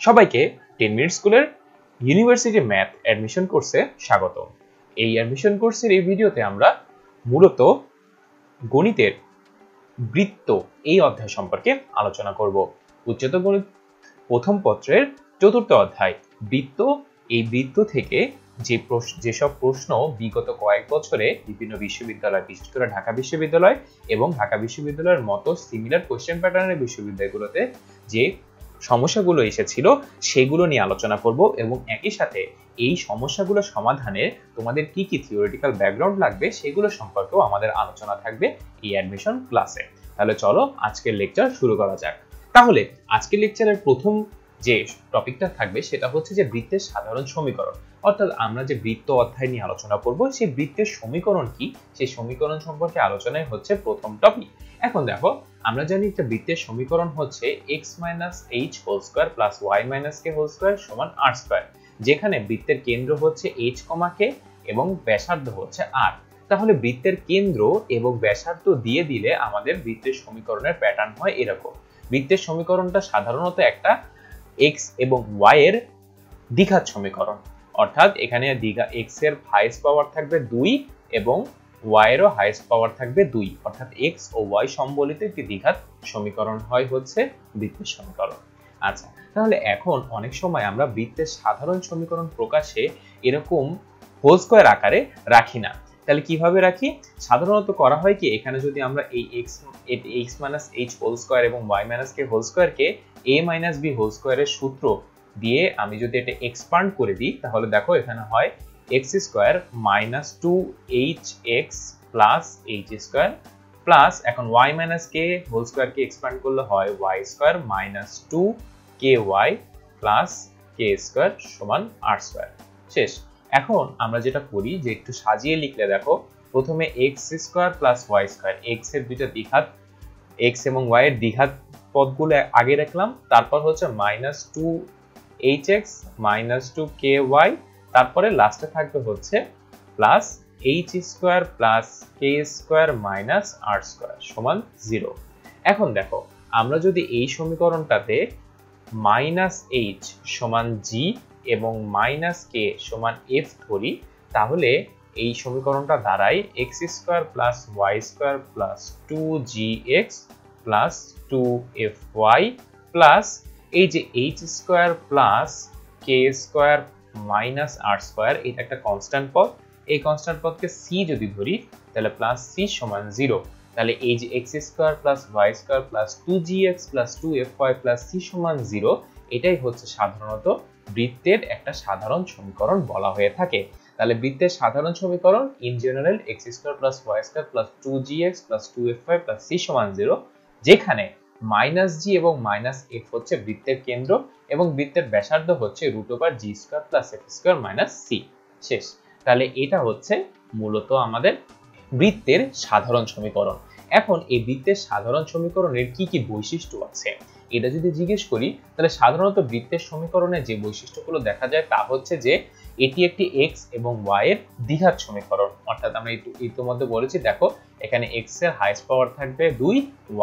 সবাইকে 10 মিনিট স্কুলের university math admission কোর্সে স্বাগত। এই অ্যাডমিশন কোর্সের এই ভিডিওতে আমরা মূলত গণিতের বৃত্ত এই অধ্যায় সম্পর্কে আলোচনা করব। উচ্চতর গণিত প্রথম পত্রের চতুর্থ অধ্যায় বৃত্ত। এই বৃত্ত থেকে যেসব প্রশ্ন বিগত কয়েক বছরে বিভিন্ন বিশ্ববিদ্যালয়, বিশেষ করে ঢাকা বিশ্ববিদ্যালয় এবং ঢাকা বিশ্ববিদ্যালয়ের মতো সিমিলার কোশ্চেন প্যাটার্নের বিশ্ববিদ্যালয়গুলোতে যে সমস্যাগুলো এসেছিল সেগুলো নিয়ে আলোচনা করব এবং একই সাথে এই সমস্যাগুলো সমাধানে তোমাদের কি কি থিওরিটিক্যাল ব্যাকগ্রাউন্ড লাগবে সেগুলো সম্পর্কেও আমাদের আলোচনা থাকবে এই অ্যাডমিশন ক্লাসে। তাহলে চলো আজকের লেকচার শুরু করা যাক। তাহলে আজকের লেকচারের প্রথম যে টপিকটা থাকবে সেটা হচ্ছে যে বৃত্তের সাধারণ সমীকরণ, অর্থাৎ আমরা যে বৃত্ত অধ্যায় নিয়ে আলোচনা করব সেই বৃত্তের সমীকরণ কি সেই সমীকরণ সম্পর্কে আলোচনাই হচ্ছে প্রথম টপিক। এখন দেখো, আমরা জানি একটা বৃত্তের সমীকরণ হচ্ছে x - h² + y - k² = r², যেখানে বৃত্তের কেন্দ্র হচ্ছে h, k এবং ব্যাসার্ধ হচ্ছে r। তাহলে বৃত্তের কেন্দ্র এবং ব্যাসার্ধ দিয়ে দিলে আমাদের বৃত্তের সমীকরণের প্যাটার্ন হয় এরকম। বৃত্তের সমীকরণটা সাধারণত একটা x এবং y এর দ্বিঘাত সমীকরণ, অর্থাৎ এখানে x এর হাইয়েস্ট পাওয়ার থাকবে 2 এবং y এরও হাইয়েস্ট পাওয়ার থাকবে 2, অর্থাৎ x ও y সম্বলিত একটি দ্বিঘাত সমীকরণ হয় হচ্ছে বৃত্তের সমীকরণ। আচ্ছা, তাহলে এখন অনেক সময় আমরা বৃত্তের সাধারণ সমীকরণ প্রকাশে এরকম হোল স্কয়ার আকারে রাখি না। তাহলে কিভাবে রাখি? সাধারণত করা হয় কি, এখানে যদি আমরা এই x - h² এবং y - k² K a - b² এর সূত্র দিয়ে আমি যদি এটা এক্সপান্ড করে দিই, তাহলে দেখো এখানে হয় x² - 2hx + h² প্লাস এখন y - k² কে এক্সপান্ড করলে হয় y² - 2ky + k² = r²। শেষ। এখন আমরা যেটা করি যে একটু সাজিয়ে লিখলে দেখো, প্রথমে x² + y², x এর দুইটা দ্বিঘাত, x এবং y এর দ্বিঘাত পদগুলো আগে রাখলাম, তারপর হচ্ছে -2hx - 2ky, তারপরে লাস্টে থাকবে হচ্ছে প্লাস h² + k² - r² = 0। এখন দেখো, আমরা যদি এই সমীকরণটাতে -h = g এবং -k = f ধরি, তাহলে এই সমীকরণটা দাঁড়ায় x² + y² + 2gx + 2fy plus এই যে h² + k² - r², এটা একটা কনস্ট্যান্ট পদ। এই কনস্ট্যান্ট পদকে c যদি ধরি তাহলে +c = 0। তাহলে এই যে x² + y² + 2gx + 2fy + c = 0, এটাই হচ্ছে সাধারণত বৃত্তের একটা সাধারণ সমীকরণ বলা হয়ে থাকে। তাহলে বৃত্তের সাধারণ সমীকরণ in general x² + y² + 2gx + 2fy + c = 0, যেখানে -g এবং -f হচ্ছে বৃত্তের কেন্দ্র এবং বৃত্তের ব্যাসার্ধ হচ্ছে √g² + f² - c। শেষ। তাহলে এটা হচ্ছে মূলত আমাদের বৃত্তের সাধারণ সমীকরণ। এখন এই বৃত্তের সাধারণ সমীকরণের কি কি বৈশিষ্ট্য আছে এটা যদি জিজ্ঞেস করি, তাহলে সাধারণত বৃত্তের সমীকরণে যে বৈশিষ্ট্যগুলো দেখা যায় তা হচ্ছে যে এটি একটি x এবং y এর দ্বিঘাত সমীকরণ, অর্থাৎ আমরা ইতিমধ্যে বলেছি, দেখো এখানে x এর হাইয়েস্ট পাওয়ার থাকবে 2,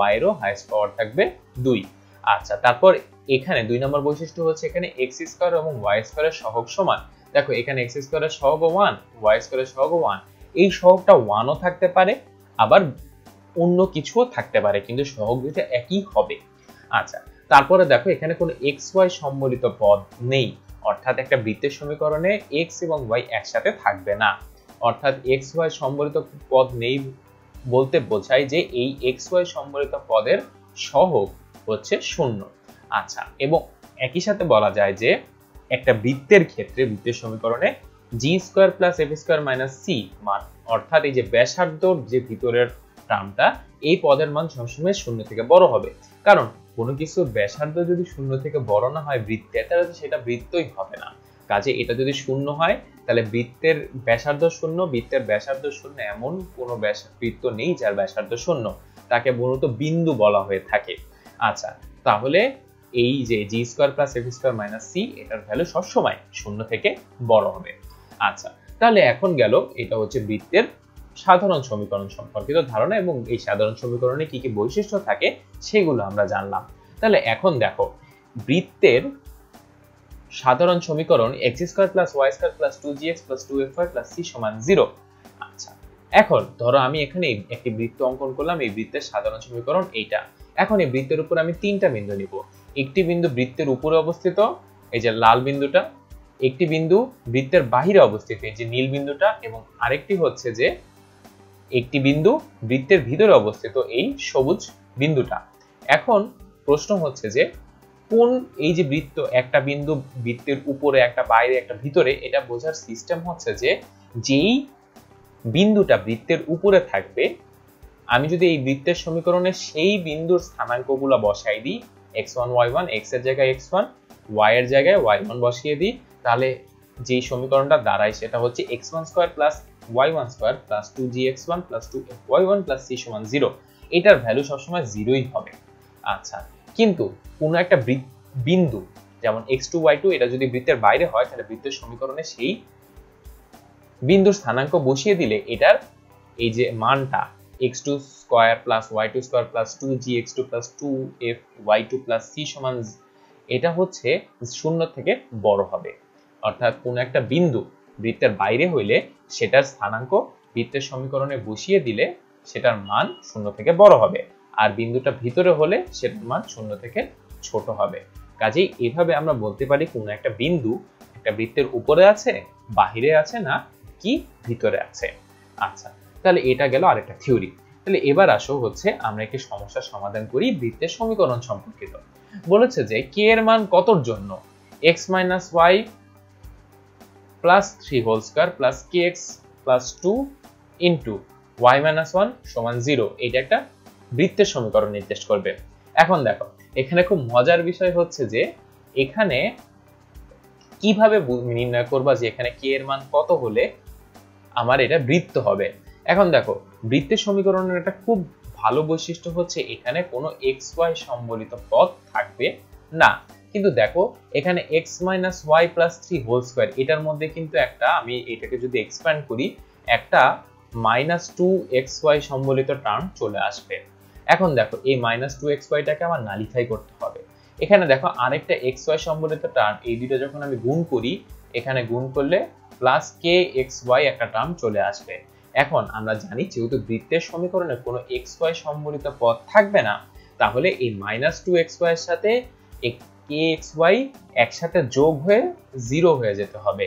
y এরও হাইয়েস্ট পাওয়ার থাকবে 2। আচ্ছা, তারপর এখানে 2 নম্বর বৈশিষ্ট্য হচ্ছে এখানে x² এবং y² এর সহগ সমান। দেখো এখানে x² এর সহগ 1, y² এর সহগ 1, এই সহগটা 1 ও থাকতে পারে আবার অন্য কিছুও থাকতে পারে, কিন্তু সহগ দুটো একই হবে। আচ্ছা, তারপরে দেখো এখানে কোনো xy সম্বলিত পদ নেই, অর্থাৎ একটা বৃত্তের সমীকরণে x এবং y একসাথে থাকবে না, অর্থাৎ xy সম্বলিত পদ নেই বলতে বোঝায় যে এই xy সম্বলিত পদের সহগ হচ্ছে 0। আচ্ছা, এবং একই সাথে বলা যায় যে একটা বৃত্তের ক্ষেত্রে বৃত্তের সমীকরণে g² + f² - c মান, অর্থাৎ এই যে ব্যাসার্ধর যে ভিতরের টার্মটা, এই পদের মান সবসময় 0 থেকে বড় হবে। কারণ কোনো কিছুর ব্যাসার্ধ যদি 0 থেকে বড় না হয় বৃত্তে, তাহলে সেটা বৃত্তই হবে না। কাজে এটা যদি 0 হয় তাহলে বৃত্তের ব্যাসার্ধ 0, বৃত্তের ব্যাসার্ধ 0 এমন কোনো বৃত্ত নেই যার ব্যাসার্ধ 0, তাকে মূলত বিন্দু বলা হয়ে থাকে। আচ্ছা, তাহলে এই যে g² + f² - c, এটার ভ্যালু সবসময় 0 থেকে বড় হবে। আচ্ছা, তাহলে এখন গেল এটা হচ্ছে বৃত্তের সাধারণ সমীকরণ সম্পর্কিত ধারণা এবং এই সাধারণ সমীকরণে কি কি বৈশিষ্ট্য থাকে সেগুলো আমরা জানলাম। তাহলে এখন দেখো, বৃত্তের সাধারণ সমীকরণ x square plus y square plus 2gx plus 2fy plus c সমান 0। আচ্ছা, এখন ধরো আমি এখানে একটি বৃত্ত অঙ্কন করলাম, এই বৃত্তের সাধারণ সমীকরণ এইটা। এখন এই বৃত্তের উপর আমি তিনটা বিন্দু নিব। একটি বিন্দু বৃত্তের উপরে অবস্থিত, এই যে লাল বিন্দুটা, একটি বিন্দু বৃত্তের বাহিরে অবস্থিত, এই যে নীল বিন্দুটা, এবং আরেকটি হচ্ছে যে একটি বিন্দু বৃত্তের ভিতরে অবস্থিত, এই সবুজ বিন্দুটা। এখন প্রশ্ন হচ্ছে যে কোন এই যে বৃত্ত, একটা বিন্দু বৃত্তের উপরে, একটা বাইরে, একটা ভিতরে, এটা বোঝার সিস্টেম হচ্ছে যে যেই বিন্দুটা বৃত্তের উপরে থাকবে, আমি যদি এই বৃত্তের সমীকরণে সেই বিন্দুর স্থানাঙ্কগুলো বসাই দিই, x1 y1, x এর জায়গায় x1, y এর জায়গায় y1 বসিয়ে দিই, তাহলে যেই সমীকরণটা দাঁড়ায় সেটা হচ্ছে x1 square plus y1 square plus 2gx1 plus 2fy1 plus c সমান 0। এটার ভ্যালু সবসময় 0ই হবে। আচ্ছা, কিন্তু কোনো একটা বিন্দু যেমন x2 y2 এটা যদি বৃত্তের বাইরে হয়, তাহলে বৃত্তের সমীকরণে সেই বিন্দুর স্থানাঙ্ক বসিয়ে দিলে এটার এই যে মানটা x2 square plus y2 square plus 2gx2 plus 2fy2 plus c সমান, এটা হচ্ছে 0 থেকে বড় হবে। অর্থাৎ কোন একটা বিন্দু বৃত্তের বাইরে হইলে সেটার স্থানাঙ্ক বৃত্তের সমীকরণে বসিয়ে দিলে সেটার মান 0 থেকে বড় হবে, আর বিন্দুটা ভিতরে হলে সেটার মান 0 থেকে ছোট হবে। কাজেই এভাবে আমরা বলতে পারি কোন একটা বিন্দু একটা বৃত্তের উপরে আছে, বাহিরে আছে, না কি ভিতরে আছে। আচ্ছা, তাহলে এটা গেল আরেকটা থিওরি। তাহলে এবার আসো হচ্ছে আমরা একটি সমস্যার সমাধান করি বৃত্তের সমীকরণ সম্পর্কিত। বলেছে যে k এর মান কতর জন্য x minus y plus 3 whole square plus kx plus 2 into y minus 1 সমান 0, এটা একটা বৃত্তের সমীকরণ নির্দেশ করবে। এখন দেখো এখানে খুব মজার বিষয় হচ্ছে যে এখানে কিভাবে নির্ণয় করবা যে এখানে k এর মান কত হলে আমার এটা বৃত্ত হবে। এখন দেখো বৃত্তের সমীকরণের একটা খুব ভালো বৈশিষ্ট্য হচ্ছে এখানে কোনো xy সম্বলিত পদ থাকবে না। কিন্তু দেখো এখানে x minus y plus 3 whole square, এটার মধ্যে কিন্তু একটা, আমি এটাকে যদি এক্সপ্যান্ড করি, একটা মাইনাস 2xy সম্বলিত টার্ম চলে আসবে। এখন দেখো এই মাইনাস 2xy টাকে আমার নালিফাই করতে হবে। এখানে দেখো আরেকটা xy সম্বলিত টার্ম, এই দুটো যখন আমি গুণ করি, এখানে গুণ করলে প্লাস kxy একটা টার্ম চলে আসবে। এখন আমরা জানি যেহেতু বৃত্তের সমীকরণে কোনো xy সম্বলিত পদ থাকবে না, তাহলে এই মাইনাস 2xy এর সাথে kxy একসাথে যোগ হয়ে 0 হয়ে যেতে হবে,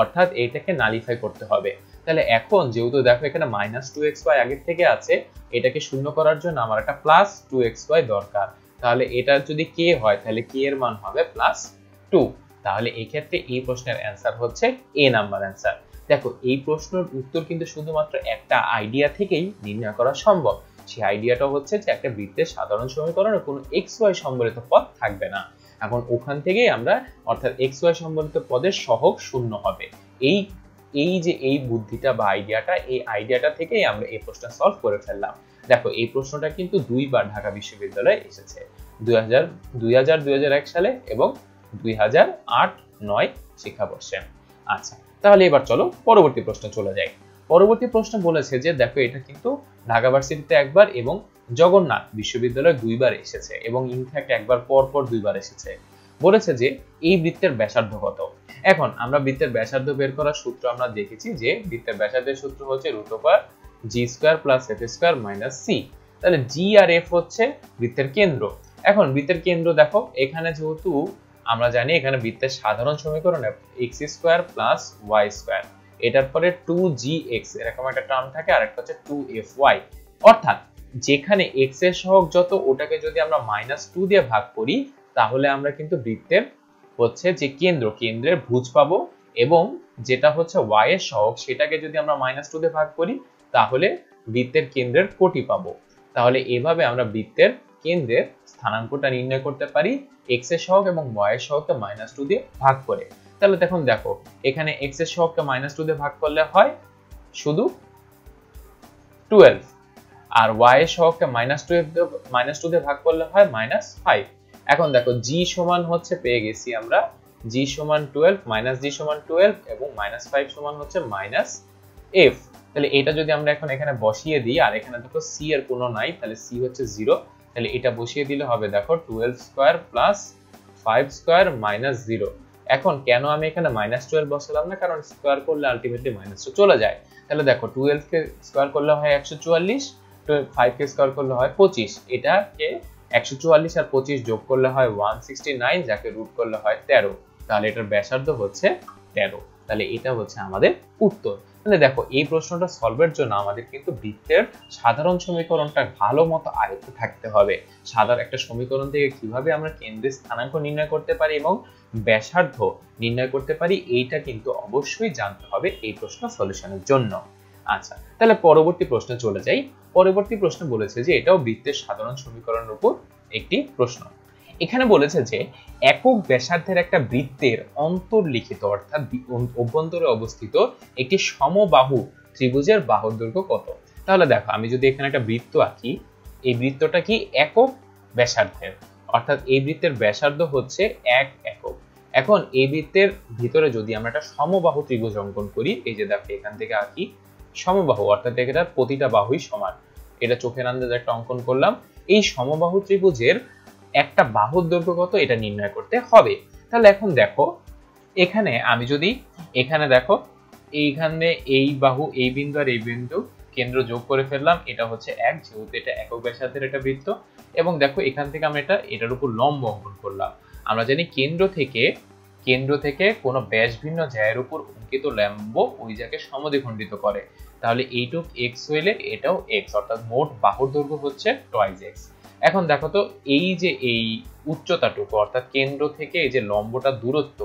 অর্থাৎ এটাকে নালিফাই করতে হবে। তাহলে এখন যেহেতু দেখো এখানে মাইনাস 2xy আগের থেকে আছে, এটাকে শূন্য করার জন্য আমার একটা প্লাস 2xy দরকার। তাহলে এটা যদি k হয় তাহলে k এর মান হবে প্লাস 2। তাহলে এই ক্ষেত্রে এই প্রশ্নের অ্যান্সার হচ্ছে এ নাম্বার অ্যান্সার। দেখো এই প্রশ্নের উত্তর কিন্তু শুধুমাত্র একটা আইডিয়া থেকেই নির্ণয় করা সম্ভব। সেই আইডিয়াটা হচ্ছে যে একটা বৃত্তের সাধারণ সমীকরণে কোনো xy সম্বলিত পদ থাকবে না। এখন ওখান থেকেই আমরা, অর্থাৎ xy সম্বলিত পদের সহগ শূন্য হবে। এই বুদ্ধিটা বা আইডিয়াটা, এই আইডিয়াটা থেকেই আমরা এই প্রশ্নটা সলভ করে ফেললাম। দেখো এই প্রশ্নটা কিন্তু দুইবার ঢাকা বিশ্ববিদ্যালয়ে এসেছে, 2001 সালে এবং 2008-09 শিক্ষাবর্ষে। আচ্ছা, তাহলে এবার চলো পরবর্তী প্রশ্ন চলে যাই। পরবর্তী প্রশ্ন বলেছে যে দেখো এটা কিন্তু ঢাকা ভার্সিটিতে একবার এবং জগন্নাথ বিশ্ববিদ্যালয়ে দুইবার এসেছে, এবং ইনফ্যাক্ট একবার পর পর দুইবার এসেছে। বলেছে যে এই বৃত্তের ব্যাসার্ধ কত। এখন আমরা বৃত্তের ব্যাসার্ধ বের করার সূত্র আমরা দেখেছি যে বৃত্তের ব্যাসার্ধের সূত্র হচ্ছে √g² + f² - c। তাহলে g আর f হচ্ছে বৃত্তের কেন্দ্র। এখন বৃত্তের কেন্দ্র দেখো এখানে যেহেতু আমরা জানি এখানে বৃত্তের সাধারণ সমীকরণে x² + y², এটার পরে 2gx এরকম একটা টার্ম থাকে, আর একটা হচ্ছে 2fy। অর্থাৎ যেখানে x এর সহগ যত, ওটাকে যদি আমরা -2 দিয়ে ভাগ করি, তাহলে আমরা কিন্তু বৃত্তের হচ্ছে যে কেন্দ্রের ভুজ পাবো, এবং যেটা হচ্ছে y এর সহগ সেটাকে যদি আমরা -2 দিয়ে ভাগ করি, তাহলে বৃত্তের কেন্দ্রের কোটি পাবো। তাহলে এভাবে আমরা বৃত্তের কেন্দ্রের স্থানাঙ্কটা নির্ণয় করতে পারি x এর সহগ এবং y এর সহগকে -2 দিয়ে ভাগ করে। তাহলে দেখো এখানে x এর সহগকে -2 দিয়ে ভাগ করলে হয় শুধু 12, আর y এর সহগকে -2 দিয়ে ভাগ করলে হয় -5। এখন দেখো g সমান হচ্ছে পেয়ে গেছি আমরা g সমান 12, -g সমান 12 এবং -5 সমান হচ্ছে -f। তাহলে এটা যদি আমরা এখন এখানে বসিয়ে দিই, আর এখানে দেখো c এর কোনো নাই, তাহলে c হচ্ছে 0। তাহলে এটা বসিয়ে দিলে হবে দেখো 12² + 5² - 0। এখন কেন আমি এখানে -12 বসালাম না, কারণ স্কয়ার করলে আলটিমেটলি -2 চলে যায়। তাহলে দেখো 12 কে স্কয়ার করলে হয় 144, 5 কে স্কয়ার করলে হয় 25, এটাকে 144 আর 25 যোগ করলে হয় 169, যাকে রুট করলে হয় 13। তাহলে এটার ব্যাসার্ধ হচ্ছে 13। তাহলে এটা হচ্ছে আমাদের উত্তর। তাহলে দেখো এই প্রশ্নটা সলভের জন্য আমাদের কিন্তু বৃত্তের সাধারণ সমীকরণটা ভালো মতো আয়ত্তে থাকতে হবে। সাধারণ একটা সমীকরণ থেকে কিভাবে আমরা কেন্দ্রের স্থানাঙ্ক নির্ণয় করতে পারি এবং ব্যাসার্ধ নির্ণয় করতে পারি, এইটা কিন্তু অবশ্যই জানতে হবে এই প্রশ্ন সলিউশনের জন্য। আচ্ছা, তাহলে পরবর্তী প্রশ্নে চলে যাই। পরবর্তী প্রশ্ন বলেছে যে এটাও বৃত্তের সাধারণ সমীকরণের উপর একটি প্রশ্ন। এখানে বলেছে যে একক ব্যাসার্ধের একটা বৃত্তের অন্তর্লিখিত অর্থাৎ অভ্যন্তরে অবস্থিত একটি সমবাহু ত্রিভুজের বাহুর দৈর্ঘ্য কত। তাহলে দেখো আমি যদি এখানে একটা বৃত্ত আঁকি, এই বৃত্তটা কি একক ব্যাসার্ধের, অর্থাৎ এই বৃত্তের ব্যাসার্ধ হচ্ছে 1 একক। এখন এই বৃত্তের ভিতরে যদি আমরা একটা সমবাহু ত্রিভুজ অঙ্কন করি, এই যে দেখো এখান থেকে আঁকি সমবাহু, অর্থাৎ এটার প্রতিটা বাহুই সমান, এটা চোখের আন্দাজে একটা অঙ্কন করলাম। এই সমবাহু ত্রিভুজের একটা বাহুর দৈর্ঘ্য কত এটা নির্ণয় করতে হবে। তাহলে এখন দেখো এখানে আমি যদি এখানে দেখো এইখানে এই বাহু, এই বিন্দু আর এই বিন্দু কেন্দ্র যোগ করে ফেললাম, এটা হচ্ছে 1, যেহেতু এটা একক ব্যাসার্ধের একটা বৃত্ত। এবং দেখো এখান থেকে আমরা এটার উপর লম্ব অঙ্কন করলাম। আমরা জানি কেন্দ্র থেকে কোনো ব্যাস ভিন্ন জ্যায়ের উপর অঙ্কিত লম্ব ওই জায়গাকে সমদ্বিখণ্ডিত করে। তাহলে এইটুক x হইলে এটাও x, অর্থাৎ মোট বাহুর দৈর্ঘ্য হচ্ছে 2x। এখন দেখো তো এই যে এই উচ্চতাটুকু, অর্থাৎ কেন্দ্র থেকে এই যে লম্বটা দূরত্ব,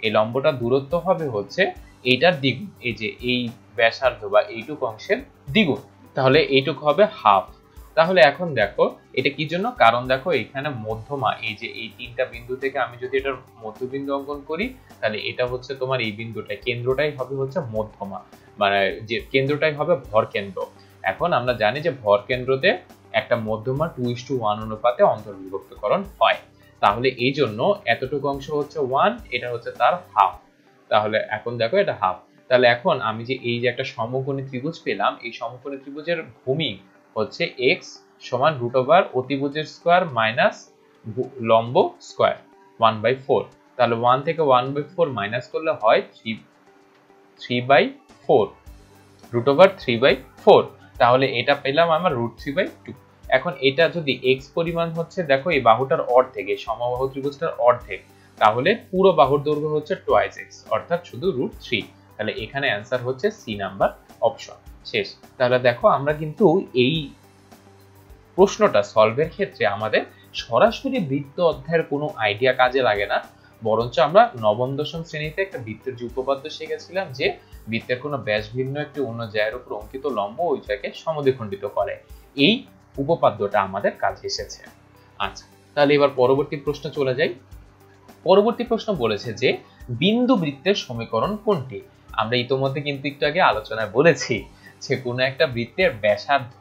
এই লম্বটা দূরত্ব হবে হচ্ছে এইটার দ্বিগুণ, এই যে এই ব্যাসার্ধ বা এইটুক অংশের দ্বিগুণ। তাহলে এইটুক হবে হাফ। তাহলে এখন দেখো এটা কি জন্য, কারণ দেখো এখানে মধ্যমা, এই যে এই তিনটা বিন্দু থেকে আমি যদি এটার মধ্যবিন্দু অঙ্কন করি, তাহলে এটা হচ্ছে তোমার এই বিন্দুটা, কেন্দ্রটাই হবে হচ্ছে মধ্যমা, মানে যে কেন্দ্রটাই হবে ভর কেন্দ্র। এখন আমরা জানি যে ভর কেন্দ্রতে একটা মধ্যমা 2:1 অনুপাতে অন্তর্বিভক্তকরণ হয়। তাহলে এই জন্য এতটুকু অংশ হচ্ছে 1, এটা হচ্ছে তার হাফ। তাহলে এখন দেখো এটা হাফ। তাহলে এখন আমি যে এই যে একটা সমকোণী ত্রিভুজ পেলাম, এই সমকোণী ত্রিভুজের ভূমি হচ্ছে x সমান √, অতিভুজের স্কয়ার মাইনাস লম্ব স্কয়ার 1/4। তাহলে 1 থেকে 1/4 মাইনাস করলে হয় 3/4, √3/4। তাহলে এটা পেলাম আমরা √3/2। এখন এটা যদি x পরিমাণ হচ্ছে, দেখো এই বাহুটার অর্ধেক, এই সমবাহু ত্রিভুজটার অর্ধেক, তাহলে পুরো বাহুর দৈর্ঘ্য হচ্ছে 2x, অর্থাৎ শুধু √3। তাহলে এখানে অ্যান্সার হচ্ছে সি নাম্বার অপশন। শেষ। তাহলে দেখো আমরা কিন্তু এই প্রশ্নটা সলভের ক্ষেত্রে আমাদের সরাসরি বৃত্ত অধ্যায়ের কোনো আইডিয়া কাজে লাগে না, বরঞ্চ আমরা নবম দশম শ্রেণীতে একটা বৃত্তের যে উপপাদ্য শিখেছিলাম, যে বৃত্তের কোনো ব্যাস ভিন্ন একটি অন্য জ্যায়ের উপর অঙ্কিত লম্ব ওই জায়গাকে সমদ্বিখণ্ডিত করে, এই উপপাদ্যটা আমাদের কাজে এসেছে। আচ্ছা, তাহলে এবার পরবর্তী প্রশ্ন চলে যাই। পরবর্তী প্রশ্ন বলেছে যে বিন্দু বৃত্তের সমীকরণ কোনটি। আমরা ইতোমধ্যে কিন্তু একটু আগে আলোচনায় বলেছি যে কোনো একটা বৃত্তের ব্যাসার্ধ,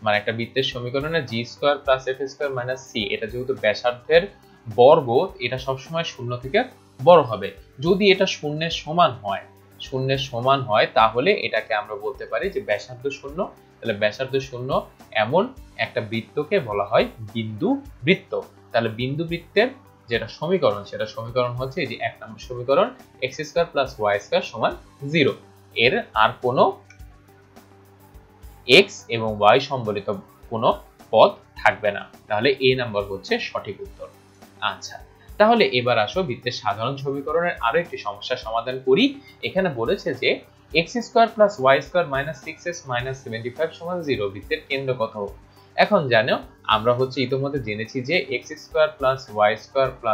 মানে একটা বৃত্তের সমীকরণে g² + f² - c, এটা যেহেতু ব্যাসার্ধের বর্গ, এটা সবসময় শূন্য থেকে বড় হবে। যদি এটা শূন্যের সমান হয় তাহলে এটাকে আমরা বলতে পারি যে ব্যাসার্ধ শূন্য। তাহলে ব্যাসার্ধ শূন্য এমন একটা বৃত্তকে বলা হয় বিন্দু বৃত্ত। তাহলে বিন্দু বৃত্তের যেটা সমীকরণ, সেটা সমীকরণ হচ্ছে এই যে 1 নম্বর সমীকরণ, x² + y² = 0। এর আর কোনো x এবং y সম্বলিত কোনো পদ থাকবে না। তাহলে a নাম্বার হচ্ছে সঠিক উত্তর। আচ্ছা, তাহলে এবার আসো বৃত্তের সাধারণ সমীকরণের আরো একটি সমস্যার সমাধান করি। এখানে বলেছে যে x² + y² - 6x - 75 = 0, বৃত্তের কেন্দ্র কত। এখন জানো আমরা হচ্ছে ইতোমধ্যে জেনেছি যে x² + y²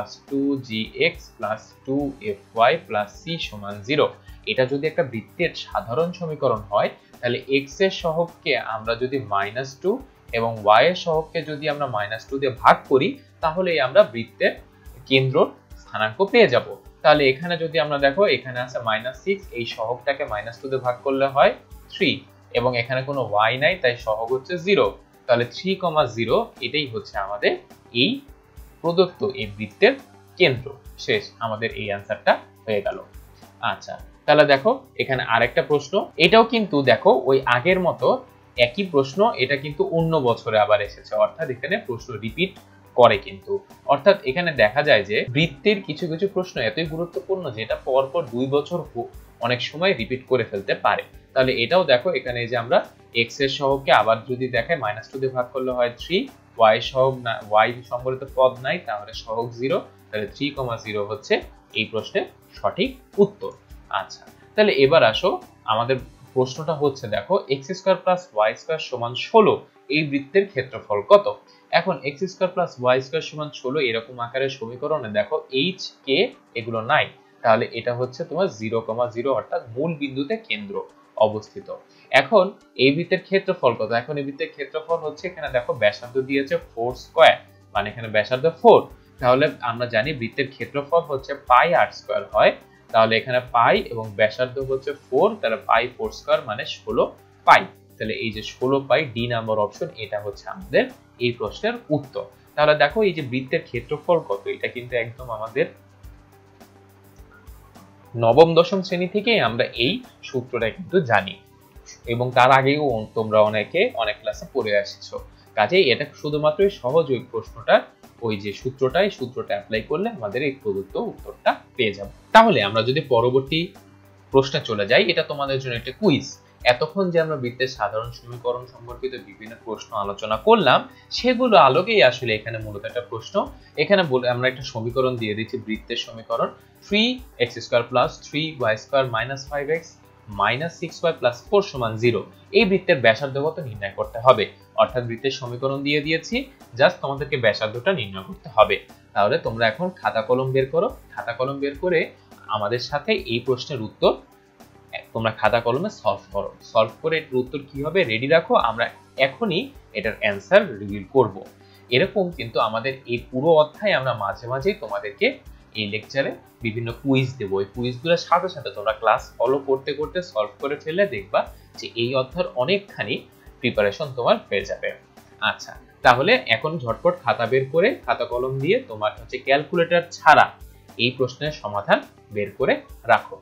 + 2gx + 2fy + c = 0। এটা যদি একটা বৃত্তের সাধারণ সমীকরণ হয়, তাহলে x এর সহগকে আমরা যদি -2 এবং y এর সহগকে যদি আমরা -2 দিয়ে ভাগ করি, তাহলে আমরা বৃত্তের কেন্দ্র স্থানাঙ্ক পেয়ে যাব। তাহলে এখানে যদি আমরা দেখো এখানে আছে -6, এই সহগটাকে -2 দিয়ে ভাগ করলে হয় 3, এবং এখানে কোনো y নাই তাই সহগ হচ্ছে 0। তাহলে 3,0 এটাই হচ্ছে আমাদের এই প্রদত্ত এই বৃত্তের কেন্দ্র। শেষ, আমাদের এই অ্যান্সারটা হয়ে গেল। আচ্ছা, তাহলে দেখো এখানে আরেকটা প্রশ্ন, এটাও কিন্তু দেখো ওই আগের মতো একই প্রশ্ন, এটা কিন্তু অন্য বছরে আবার এসেছে, অর্থাৎ এখানে প্রশ্ন রিপিট করে কিন্তু। অর্থাৎ এখানে দেখা যায় যে বৃত্তের কিছু কিছু প্রশ্ন এতই গুরুত্বপূর্ণ যেটা পরপর 2 বছর অনেক সময় রিপিট করে ফেলতে পারে। তাহলে এটাও দেখো, এখানে যে আমরা x এর সহগকে আবার যদি দেখাই -2 দিয়ে ভাগ করলে হয় 3, y সহগ না, y সম্বলিত পদ নাই, তাহলে সহগ 0, তাহলে 3,0 হচ্ছে এই প্রশ্নের সঠিক উত্তর। আচ্ছা, তাহলে এবার আসো, আমাদের প্রশ্নটা হচ্ছে দেখো x² + y² সমান 16 এই বৃত্তের ক্ষেত্রফল কত? এখন x² + y² সমান 16 এরকম আকারের সমীকরণে দেখো h k এগুলো নাই, তাহলে এটা হচ্ছে তোমার 0,0 অর্থাৎ মূল বিন্দুতে কেন্দ্র অবস্থিত। এখন এই বৃত্তের ক্ষেত্রফল কত? এখন এই বৃত্তের ক্ষেত্রফল হচ্ছে, এখানে দেখো ব্যাসার্ধ দিয়েছে 4², মানে এখানে ব্যাসার্ধ 4, তাহলে আমরা জানি বৃত্তের ক্ষেত্রফল হচ্ছে πr² হয়, তাহলে এখানে পাই এবং ব্যাসার্ধ হচ্ছে 4, তাহলে π4² মানে 16 পাই। তাহলে এই যে 16 পাই, ডি নাম্বার অপশন, এটা হচ্ছে আমাদের এই প্রশ্নের উত্তর। তাহলে দেখো এই যে বৃত্তের ক্ষেত্রফল কত, এটা কিন্তু একদম আমাদের নবম দশম শ্রেণী থেকে আমরা এই সূত্রটা কিন্তু জানি, এবং তার আগেও তোমরা অনেকে অনেক ক্লাসে পড়ে আসছো। কাজেই এটা শুধুমাত্র সহজ ওই প্রশ্নটা, ওই যে সূত্রটা অ্যাপ্লাই করলে আমাদের এই প্রদত্ত উত্তরটা পেয়ে যাব। তাহলে আমরা যদি পরবর্তী প্রশ্নে চলে যাই, এটা তোমাদের জন্য একটা কুইজ। এতক্ষণ যে আমরা বৃত্তের সাধারণ সমীকরণ সম্পর্কিত বিভিন্ন প্রশ্ন আলোচনা করলাম, সেগুলো আলোকেই আসলে এখানে মূলত একটা প্রশ্ন। এখানে আমরা একটা সমীকরণ দিয়ে দিচ্ছি, বৃত্তের সমীকরণ 3x² + 3y² - 5x - 6y + 4 = 0। এই বৃত্তের ব্যাসার্ধ কত নির্ণয় করতে হবে। অর্থাৎ বৃত্তের সমীকরণ দিয়ে দিয়েছি, জাস্ট তোমাদেরকে ব্যাসার্ধটা নির্ণয় করতে হবে। তাহলে তোমরা এখন খাতা কলম বের করো, খাতা কলম বের করে আমাদের সাথে এই প্রশ্নের উত্তর তোমরা খাতা কলমে সলভ করো। সলভ করে এর উত্তর কি হবে রেডি রাখো, আমরা এখনই এটার অ্যান্সার রিভিল করব। এরকম কিন্তু আমাদের এই পুরো অধ্যায়ে আমরা মাঝে মাঝেই তোমাদেরকে এই লেকচারে বিভিন্ন কুইজ দেব। এই কুইজগুলোর সাথে সাথে তোমরা ক্লাস ফলো করতে করতে সলভ করে ফেললে দেখবা যে এই অধ্যায়ের অনেকখানি প্রিপারেশন তোমার হয়ে যাবে। আচ্ছা, তাহলে এখন ঝটপট খাতা বের করে, খাতা কলম দিয়ে তোমার হচ্ছে ক্যালকুলেটর ছাড়া এই প্রশ্নের সমাধান বের করে রাখো।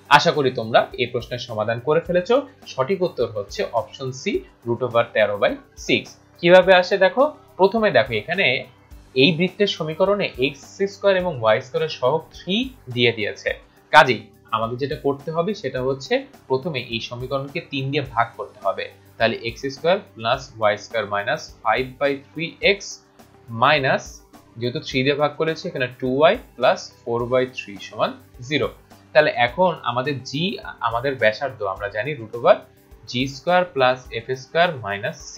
আশা করি তোমরা এই প্রশ্নের সমাধান করে ফেলেছো। সঠিক উত্তর হচ্ছে অপশন সি, √13/6। কিভাবে আসে দেখো, প্রথমে দেখো এখানে এই বৃত্তের সমীকরণে x² এবং y² এর সহগ 3 দিয়ে দিয়েছে। কাজেই আমাদের যেটা করতে হবে সেটা হচ্ছে প্রথমে এই সমীকরণকে 3 দিয়ে ভাগ করতে হবে। তাহলে x² + y² - 5/3x মাইনাস, যেহেতু 3 দিয়ে ভাগ করেছে, এখানে 2y + 4/3 = 0। তাহলে এখন আমাদের g, আমাদের ব্যাসার্ধ আমরা জানি √g² + f² - c।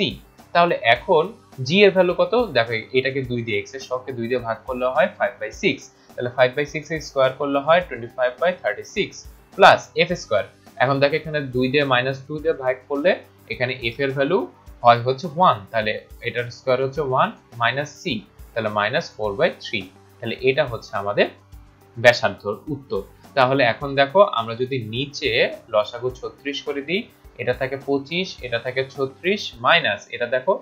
তাহলে এখন g এর ভ্যালু কত দেখো, এটাকে 2 দিয়ে, x এর সহগকে 2 দিয়ে ভাগ করলে হয় 5/6, তাহলে 5/6 এর স্কয়ার করলে হয় 25/36 প্লাস f²। এখন দেখো এখানে 2 দিয়ে -2 দিয়ে ভাগ করলে এখানে f এর ভ্যালু হয় হচ্ছে 1, তাহলে এটার স্কয়ার হচ্ছে 1 - c, তাহলে -4/3। তাহলে এটা হচ্ছে আমাদের ব্যাসার্ধর উত্তর। তাহলে এখন দেখো আমরা যদি নিচে লসাগু 36 করে দিই, এটা থাকে 25, এটা থাকে 36 মাইনাস, এটা দেখো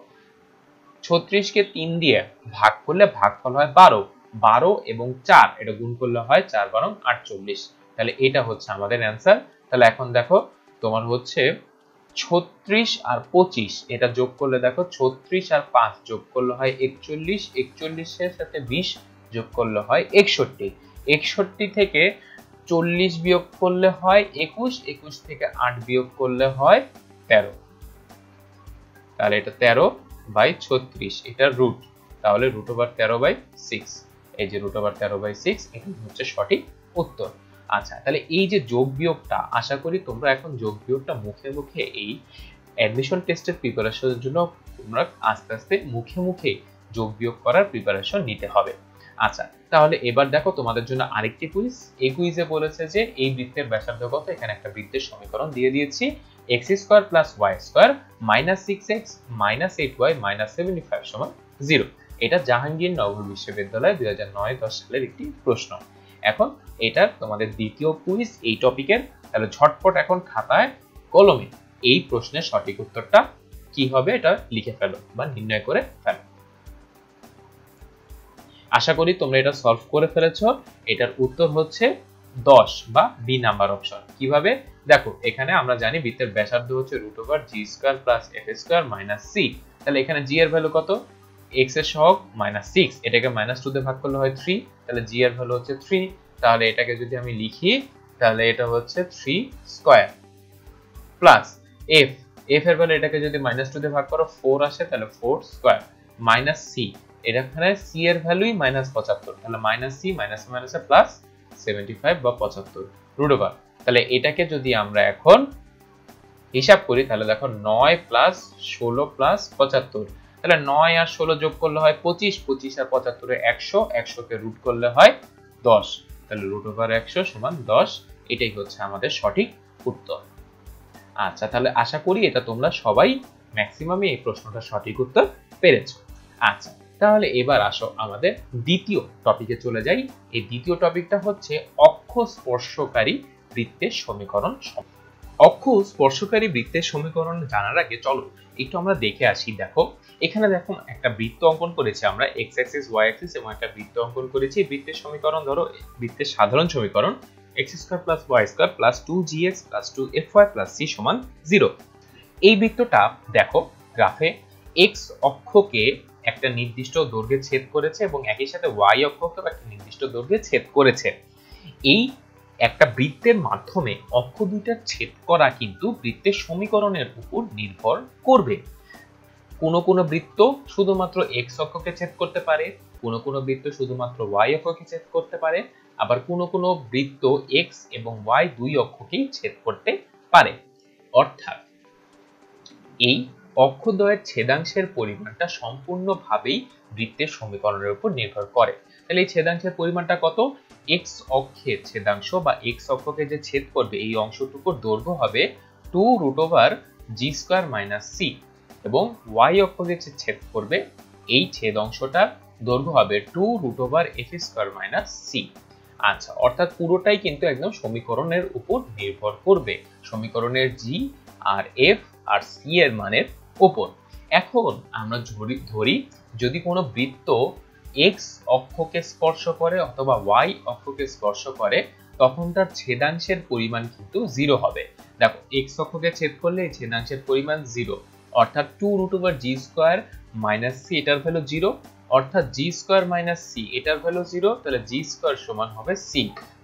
36 কে 3 দিয়ে ভাগ করলে ভাগফল হয় 12, 12 এবং 4 এটা গুণ করলে হয় 4 × 12 = 48। তাহলে এটা হচ্ছে আমাদের অ্যানসার। তাহলে এখন দেখো তোমার হচ্ছে 36 আর 25 এটা যোগ করলে দেখো 36 আর 5 যোগ করলে হয় 41, 41 এর সাথে 20 যোগ করলে হয় 61, 61 থেকে 40 বিয়োগ করলে হয় 21, 21 থেকে 8 বিয়োগ করলে হয় 13। তাহলে এটা 13/36, এটা রুট, তাহলে √13/6। এই যে √13/6 এটা হচ্ছে সঠিক উত্তর। আচ্ছা, তাহলে এই যে যোগ বিয়োগটা, আশা করি তোমরা এখন যোগ বিয়োগটা মুখে মুখে এই অ্যাডমিশন টেস্টের প্রিপারেশনের জন্য তোমরা আস্তে আস্তে মুখে মুখে যোগ বিয়োগ করার প্রিপারেশন নিতে হবে। আচ্ছা, তাহলে এবার দেখো তোমাদের জন্য আরেকটি কুইজ। এই কুইজে বলেছে যে এই বৃত্তের ব্যাসার্ধ কত। এখানে একটা বৃত্তের সমীকরণ দিয়ে দিয়েছি, x² + y² - 6x - 8y - 75 = 0। এটা জাহাঙ্গীরনগর বিশ্ববিদ্যালয় 2009-10 সালের একটি প্রশ্ন। এখন এটা তোমাদের দ্বিতীয় কুইজ এই টপিকের। তাহলে ঝটপট এখন খাতায় কলমে এই প্রশ্নের সঠিক উত্তরটা কি হবে এটা লিখে ফেলো বা নির্ণয় করে ফেলো। আশা করি তোমরা এটা সলভ করে ফেলেছো। এটার উত্তর হচ্ছে 10 বা বি নাম্বার অপশন। কিভাবে দেখো, এখানে আমরা জানি বৃত্তের ব্যাসার্ধ হচ্ছে √g² + f² - c। তাহলে এখানে জি এর ভ্যালু কত, x এর সহগ -6, এটাকে -2 দিয়ে ভাগ করলে হয় 3, তাহলে জি এর ভ্যালু হচ্ছে 3। তাহলে এটাকে যদি আমি লিখি তাহলে এটা হচ্ছে 3 স্কয়ার প্লাস f, f এর ভ্যালু এটাকে যদি -2 দিয়ে ভাগ করো 4 আসে, তাহলে 4 স্কয়ার মাইনাস c, এখানে c এর ভ্যালুই -75, তাহলে -c মাইনাসে প্লাস 75 বা 75 রুট ওভার। তাহলে এটাকে যদি আমরা এখন হিসাব করি তাহলে দেখো 9 প্লাস 16 প্লাস 75, তাহলে 9 আর 16 যোগ করলে হয় 25, 25 আর 75 এ 100, 100 কে রুট করলে হয় 10, তাহলে রুট ওভার 100 সমান 10। এটাই হচ্ছে আমাদের সঠিক উত্তর। আচ্ছা, তাহলে আশা করি এটা তোমরা সবাই ম্যাক্সিমামই এই প্রশ্নটা সঠিক উত্তর পেরেছো। আচ্ছা, তাহলে এবার আসো আমাদের দ্বিতীয় টপিকে চলে যাই। এই দ্বিতীয় টপিকটা হচ্ছে অক্ষ স্পর্শকারী বৃত্তের সমীকরণ। অক্ষ স্পর্শকারী বৃত্তের সমীকরণ জানার আগে চলো একটু আমরা দেখে আসি। দেখো এখানে দেখো একটা বৃত্ত অঙ্কন করেছি আমরা, x অ্যাক্সিস y অ্যাক্সিস, এবং একটা বৃত্ত অঙ্কন করেছি। বৃত্তের সমীকরণ ধরো, বৃত্তের সাধারণ সমীকরণ x² + y² + 2gx + 2fy + c = 0। এই বৃত্তটা দেখো গ্রাফে x অক্ষকে একটা নির্দিষ্ট দৈর্ঘ্যে ছেদ করেছে এবং একই সাথে y অক্ষকেও একটা নির্দিষ্ট দৈর্ঘ্যে ছেদ করেছে। এই একটা বৃত্তের মাধ্যমে অক্ষ দুইটার ছেদ করা কিন্তু বৃত্তের সমীকরণের উপর নির্ভর করবে। কোন বৃত্ত শুধুমাত্র x অক্ষকে ছেদ করতে পারে, কোন বৃত্ত শুধুমাত্র y অক্ষকে ছেদ করতে পারে, আবার কোন বৃত্ত x এবং y দুই অক্ষকেই ছেদ করতে পারে। অর্থাৎ এই অক্ষদ্বয়ের ছেদাংশের পরিমাণটা সম্পূর্ণভাবেই বৃত্তের সমীকরণের উপর নির্ভর করে। তাহলে এই ছেদাংশের পরিমাণটা কত, x অক্ষের ছেদাংশ বা x অক্ষকে যে ছেদ করবে এই অংশটুকুর দৈর্ঘ্য হবে 2√g² - c, এবং y অক্ষকে যে ছেদ করবে এই ছেদ অংশটার দৈর্ঘ্য হবে 2√f² - c। আচ্ছা, অর্থাৎ পুরোটাই কিন্তু একদম সমীকরণের উপর নির্ভর করবে, সমীকরণের g আর f আর c এর মানের উপর। এখন আমরা ধরি যদি কোনো বৃত্ত x অক্ষকে স্পর্শ করে অথবা y অক্ষকে স্পর্শ করে, তখন তার ছেদাংশের পরিমাণ কিন্তু 0 হবে। দেখো x অক্ষকে ছেদ করলে এই ছেদাংশের পরিমাণ 0, অর্থাৎ 2√g² - c, এটার ভ্যালু 0, অর্থাৎ g² - c এটার ভ্যালু 0, তাহলে g² সমান হবে c।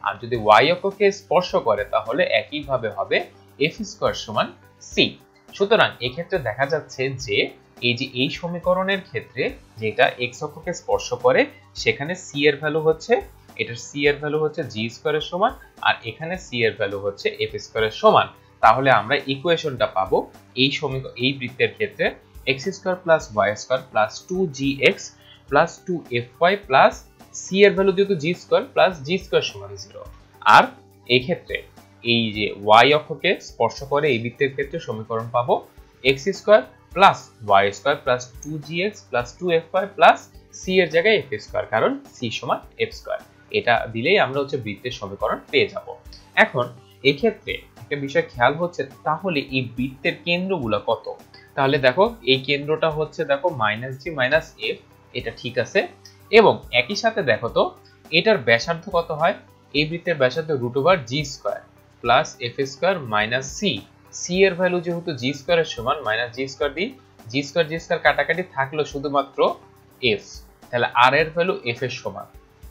আর যদি y অক্ষকে স্পর্শ করে তাহলে একইভাবে হবে f² সমান c। সুতরাং এক্ষেত্রে দেখা যাচ্ছে যে এই সমীকরণের ক্ষেত্রে যেটা x অক্ষকে স্পর্শ করে সেখানে c এর ভ্যালু হচ্ছে, এটার c এর ভ্যালু হচ্ছে g² এর সমান, আর এখানে c এর ভ্যালু হচ্ছে f² এর সমান। তাহলে আমরা ইকুয়েশনটা পাবো এই বৃত্তের ক্ষেত্রে x² + y² + 2gx + 2fy + c এর ভ্যালু যেহেতু g² + g² সমান 0। আর এই ক্ষেত্রে এই যে y অক্ষকে স্পর্শ করে এই বৃত্তের ক্ষেত্রে সমীকরণ পাবো x² + y² + 2gx + 2fy + c এর জায়গায় f², কারণ c সমান f²। এটা দিলেই আমরা হচ্ছে বৃত্তের সমীকরণ পেয়ে যাব। এখন এই ক্ষেত্রে একটা বিষয় খেয়াল হচ্ছে, তাহলে এই বৃত্তের কেন্দ্রগুলো কত? তাহলে দেখো এই কেন্দ্রটা হচ্ছে দেখো -g - f, এটা ঠিক আছে, এবং একই সাথে দেখো তো এটার ব্যাসার্ধ কত হয়, এই বৃত্তের ব্যাসার্ধ √g² + f² - c, c এর ভ্যালু যেহেতু g² এর সমান -g² দিই, g² কাটাকাটি থাকলো শুধুমাত্র f, তাহলে r এর ভ্যালু f এর সমান।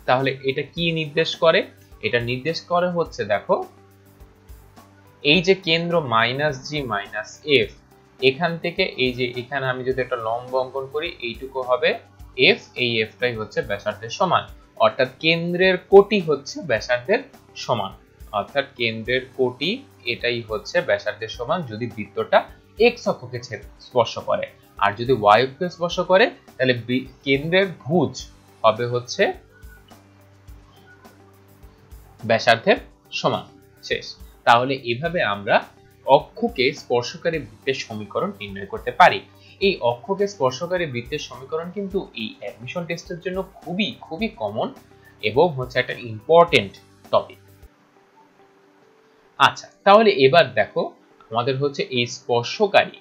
তাহলে এটা কি নির্দেশ করে, এটা নির্দেশ করে হচ্ছে দেখো এই যে কেন্দ্র -g - f, এখান থেকে এই যে এখানে আমি যদি একটা লম্ব অঙ্কন করি এইটুকু হবে f, এই fটাই হচ্ছে ব্যাসার্ধের সমান, অর্থাৎ কেন্দ্রের কোটি হচ্ছে ব্যাসার্ধের সমান, অর্থাৎ কেন্দ্রের কোটি এটাই হচ্ছে ব্যাসার্ধের সমান যদি বৃত্তটা x অক্ষকে স্পর্শ করে। আর যদি y অক্ষকে স্পর্শ করে তাহলে কেন্দ্রের ভুজ হবে হচ্ছে ব্যাসার্ধের সমান। শেষ। তাহলে এভাবে আমরা অক্ষকে স্পর্শকারী বৃত্তের সমীকরণ নির্ণয় করতে পারি। এই অক্ষকে স্পর্শকারী বৃত্তের সমীকরণ কিন্তু এই অ্যাডমিশন টেস্টের জন্য খুবই কমন এবং হচ্ছে একটা ইম্পর্টেন্ট টপিক। আচ্ছা, তাহলে এবার দেখো আমাদের হচ্ছে এই স্পর্শকারী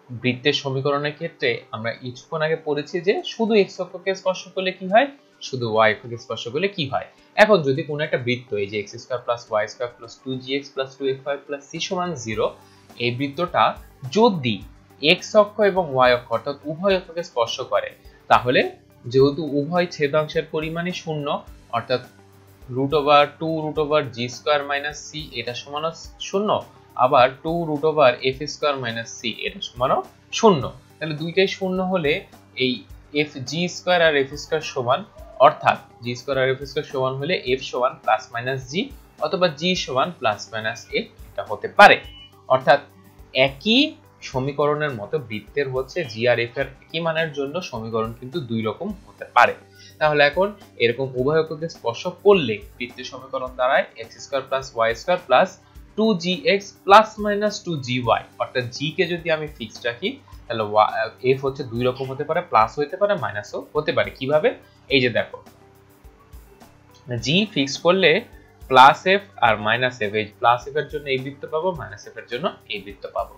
বৃত্তের সমীকরণের ক্ষেত্রে আমরা কিছুক্ষণ আগে পড়েছি যে শুধু x অক্ষকে স্পর্শ করলে কি হয়, শুধু y অক্ষকে স্পর্শ করলে কি হয়। এখন যদি কোনো একটা বৃত্ত এই যে x² + y² + 2gx + 2fy + c = 0, এই বৃত্তটা যদি এক্স অক্ষ এবং ওয়াই অক্ষ অর্থাৎ উভয় অক্ষকে স্পর্শ করে, তাহলে যেহেতু উভয় ছেদাংশের পরিমাণই শূন্য অর্থাৎ √2√g² - c এটা সমান শূন্য, আবার 2√f² - c এটা সমান শূন্য। তাহলে দুইটাই শূন্য হলে এই fg² আর f² সমান, অর্থাৎ g² আর f² সমান হলে f সমান +- g অথবা g সমান +- a এটা হতে পারে। অর্থাৎ একই সমীকরণের মতো বৃত্তের হচ্ছে g আর f এর একই মানের জন্য সমীকরণ কিন্তু দুই রকম হতে পারে। তাহলে এখন এরকম উভয় অক্ষকে স্পর্শ করলে বৃত্তের সমীকরণ দাঁড়ায় x² + y² + 2gx ± 2gy, অর্থাৎ g কে যদি আমি ফিক্সড রাখি তাহলে f হচ্ছে দুই রকম হতে পারে, প্লাস হতে পারে মাইনাসও হতে পারে। কিভাবে? এই যে দেখো, g ফিক্স করলে +f আর -f, এই +f এর জন্য এই বৃত্ত পাবো, -f এর জন্য এই বৃত্ত পাবো।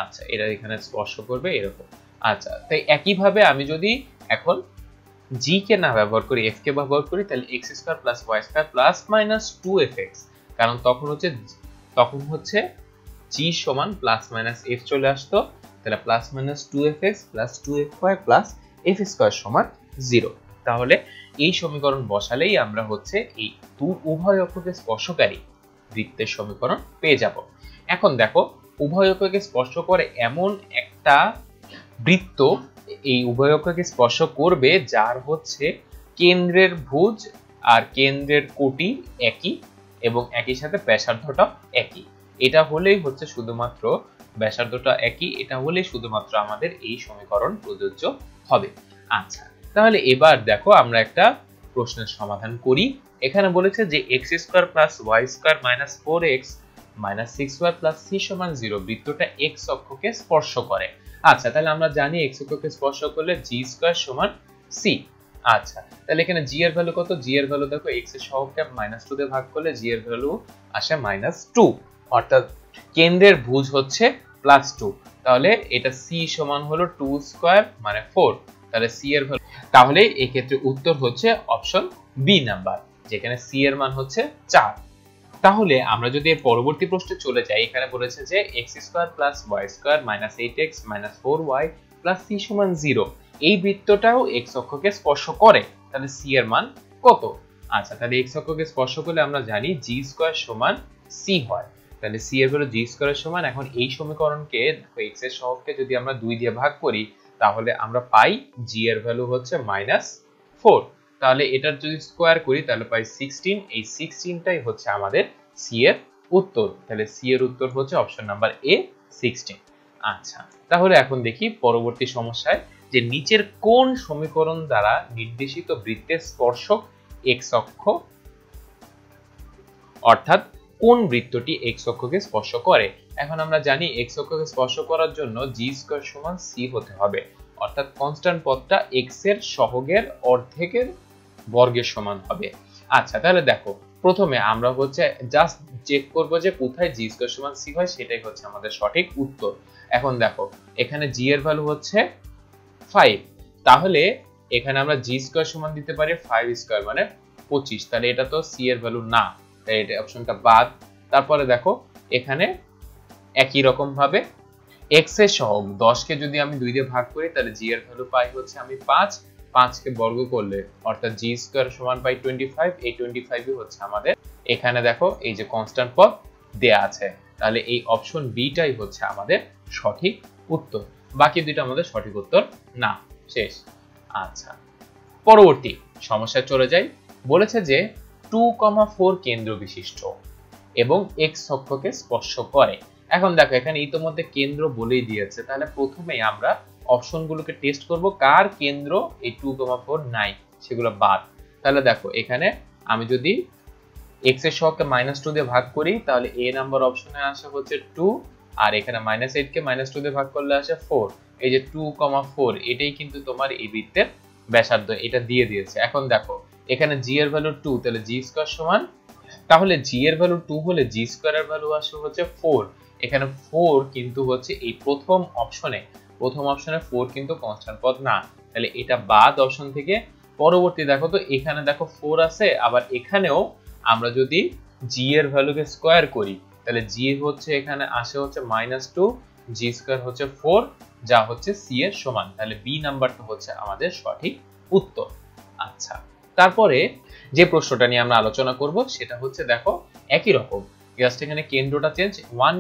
আচ্ছা, এটা এখানে স্পর্শ করবে এরকম। আচ্ছা, তাই একই ভাবে আমি যদি এখন g কে না ব্যবহার করি, f কে ব্যবহার করি, তাহলে x² + y² + -2fx, কারণ তখন হচ্ছে g সমান +- f চলে আসতো, তাহলে +-2fx + 2fy + f² সমান 0। তাহলে এই সমীকরণ বসালেই আমরা হচ্ছে এই উভয় অক্ষকে স্পর্শকারী বৃত্তের সমীকরণ পেয়ে যাব। এখন দেখো, উভয় অক্ষকে স্পর্শ করে এমন একটা বৃত্ত এই উভয় অক্ষকে স্পর্শ করবে যার হচ্ছে কেন্দ্রের ভুজ আর কেন্দ্রের কোটি একই এবং একই সাথে ব্যাসার্ধটাও একই। এটা হলেই হচ্ছে শুধুমাত্র ব্যাসার্ধটা একই, এটা হলেই শুধুমাত্র আমাদের এই সমীকরণ প্রযোজ্য হবে। আচ্ছা, তাহলে এবার দেখো আমরা একটা প্রশ্নের সমাধান করি। এখানে বলেছে যে x² + y² - 4x - 6y + c = 0 বৃত্তটা x অক্ষকে স্পর্শ করে। আচ্ছা, তাহলে আমরা জানি x অক্ষকে স্পর্শ করলে g² সমান c। আচ্ছা, তাহলে এখানে g এর ভ্যালু কত? g এর ভ্যালু দেখো, x এর সহগকে -2 দিয়ে ভাগ করলে g এর ভ্যালু আসে -2, অর্থাৎ কেন্দ্রের ভুজ হচ্ছে +2, তাহলে এটা c সমান হলো 2² মানে 4, তাহলে c এর ভ্যালু, তাহলে এই ক্ষেত্রে উত্তর হচ্ছে অপশন বি নাম্বার, যেখানে c এর মান হচ্ছে 4। তাহলে আমরা যদি পরবর্তী প্রশ্নে চলে যাই, এখানে বলেছে যে x² + y² - 8x - 4y + c = 0 এই বৃত্তটাও x অক্ষকে স্পর্শ করে, তাহলে c এর মান কত? আচ্ছা, তাহলে x অক্ষকে স্পর্শ করলে আমরা জানি g² সমান c হয়, তাহলে c এর ভ্যালু g² এর সমান। এখন এই সমীকরণকে দেখো, x এর সহগকে যদি আমরা 2 দিয়ে ভাগ করি তাহলে আমরা পাই g এর ভ্যালু হচ্ছে -4, তাহলে এটার যদি স্কয়ার করি তাহলে পাই 16, এই 16টাই হচ্ছে আমাদের c এর উত্তর, তাহলে c এর উত্তর হচ্ছে অপশন নাম্বার এ 16। আচ্ছা, তাহলে এখন দেখি পরবর্তী সমস্যায় যে নিচের কোন সমীকরণ দ্বারা নির্দেশিত বৃত্তের স্পর্শক x অক্ষ, অর্থাৎ কোন বৃত্তটি x অক্ষকে স্পর্শ করে। এখন আমরা জানি x অক্ষকে স্পর্শ করার জন্য g² সমান c হতে হবে, অর্থাৎ কনস্ট্যান্ট পদটা x এর সহগের অর্ধেকের বর্গের সমান হবে। আচ্ছা, তাহলে দেখো, প্রথমে আমরা হচ্ছে জাস্ট চেক করব যে কোথায় g² সমান c হয়, সেটাই হচ্ছে আমাদের সঠিক উত্তর। এখন দেখো, এখানে g এর ভ্যালু হচ্ছে 5, তাহলে এখানে আমরা g² সমান দিতে পারি 5² মানে 25, তাহলে এটা তো c এর ভ্যালু না, তাই এটা অপশনটা বাদ। তারপরে দেখো, এখানে একই রকম ভাবে x এর সহগ 10 কে যদি আমি 2 দিয়ে ভাগ করি তাহলে g এর ভ্যালু পাই হচ্ছে আমি 5 কে বর্গ করলে অর্থাৎ g² সমান পাই 25, এই 25ই হচ্ছে আমাদের এখানে দেখো এই যে কনস্ট্যান্ট পদ দেয়া আছে, তাহলে এই অপশন বি টাই হচ্ছে আমাদের সঠিক উত্তর, বাকি দুটো আমাদের সঠিক উত্তর না। শেষ। আচ্ছা, পরবর্তী সমস্যায় চলে যাই। বলেছে যে 2,4 কেন্দ্র বিশিষ্ট এবং x অক্ষকে স্পর্শ করে। এখন দেখো, এখানে ইতোমধ্যে কেন্দ্র বলেই দিয়েছে, তাহলে প্রথমেই আমরা অপশনগুলোকে টেস্ট করব কার কেন্দ্র এই 2,4 নাই, সেগুলো বাদ। তাহলে দেখো, এখানে আমি যদি x এর সহগকে -2 দিয়ে ভাগ করি তাহলে a নাম্বার অপশনে আসে হচ্ছে 2, আর এখানে -8 কে -2 দিয়ে ভাগ করলে আসে 4, এই যে 2,4 এটাই কিন্তু তোমার এই বৃত্তের ব্যাসার্ধ, এটা দিয়ে দিয়েছে। এখন দেখো, এখানে g এর ভ্যালু 2, তাহলে g² সমান, তাহলে g এর ভ্যালু 2 হলে g² এর ভ্যালু আসে হচ্ছে 4, এখানে 4 কিন্তু হচ্ছে এই প্রথম অপশনে 4 কিন্তু কনস্ট্যান্ট পদ না, তাহলে এটা বাদ অপশন থেকে। পরবর্তী দেখো তো, এখানে দেখো 4 আছে, আবার এখানেও আমরা যদি g এর ভ্যালুকে স্কয়ার করি তাহলে g হচ্ছে এখানে আসে হচ্ছে -2, g² হচ্ছে 4, যা হচ্ছে সি এর সমান। তাহলে বি নাম্বারটা হচ্ছে আমাদের সঠিক উত্তর। আচ্ছা, তারপরে যে প্রশ্নটা নিয়ে আমরা আলোচনা করব সেটা হচ্ছে দেখো একই রকম, জাস্ট এখানে কেন্দ্রটা চেঞ্জ, 1,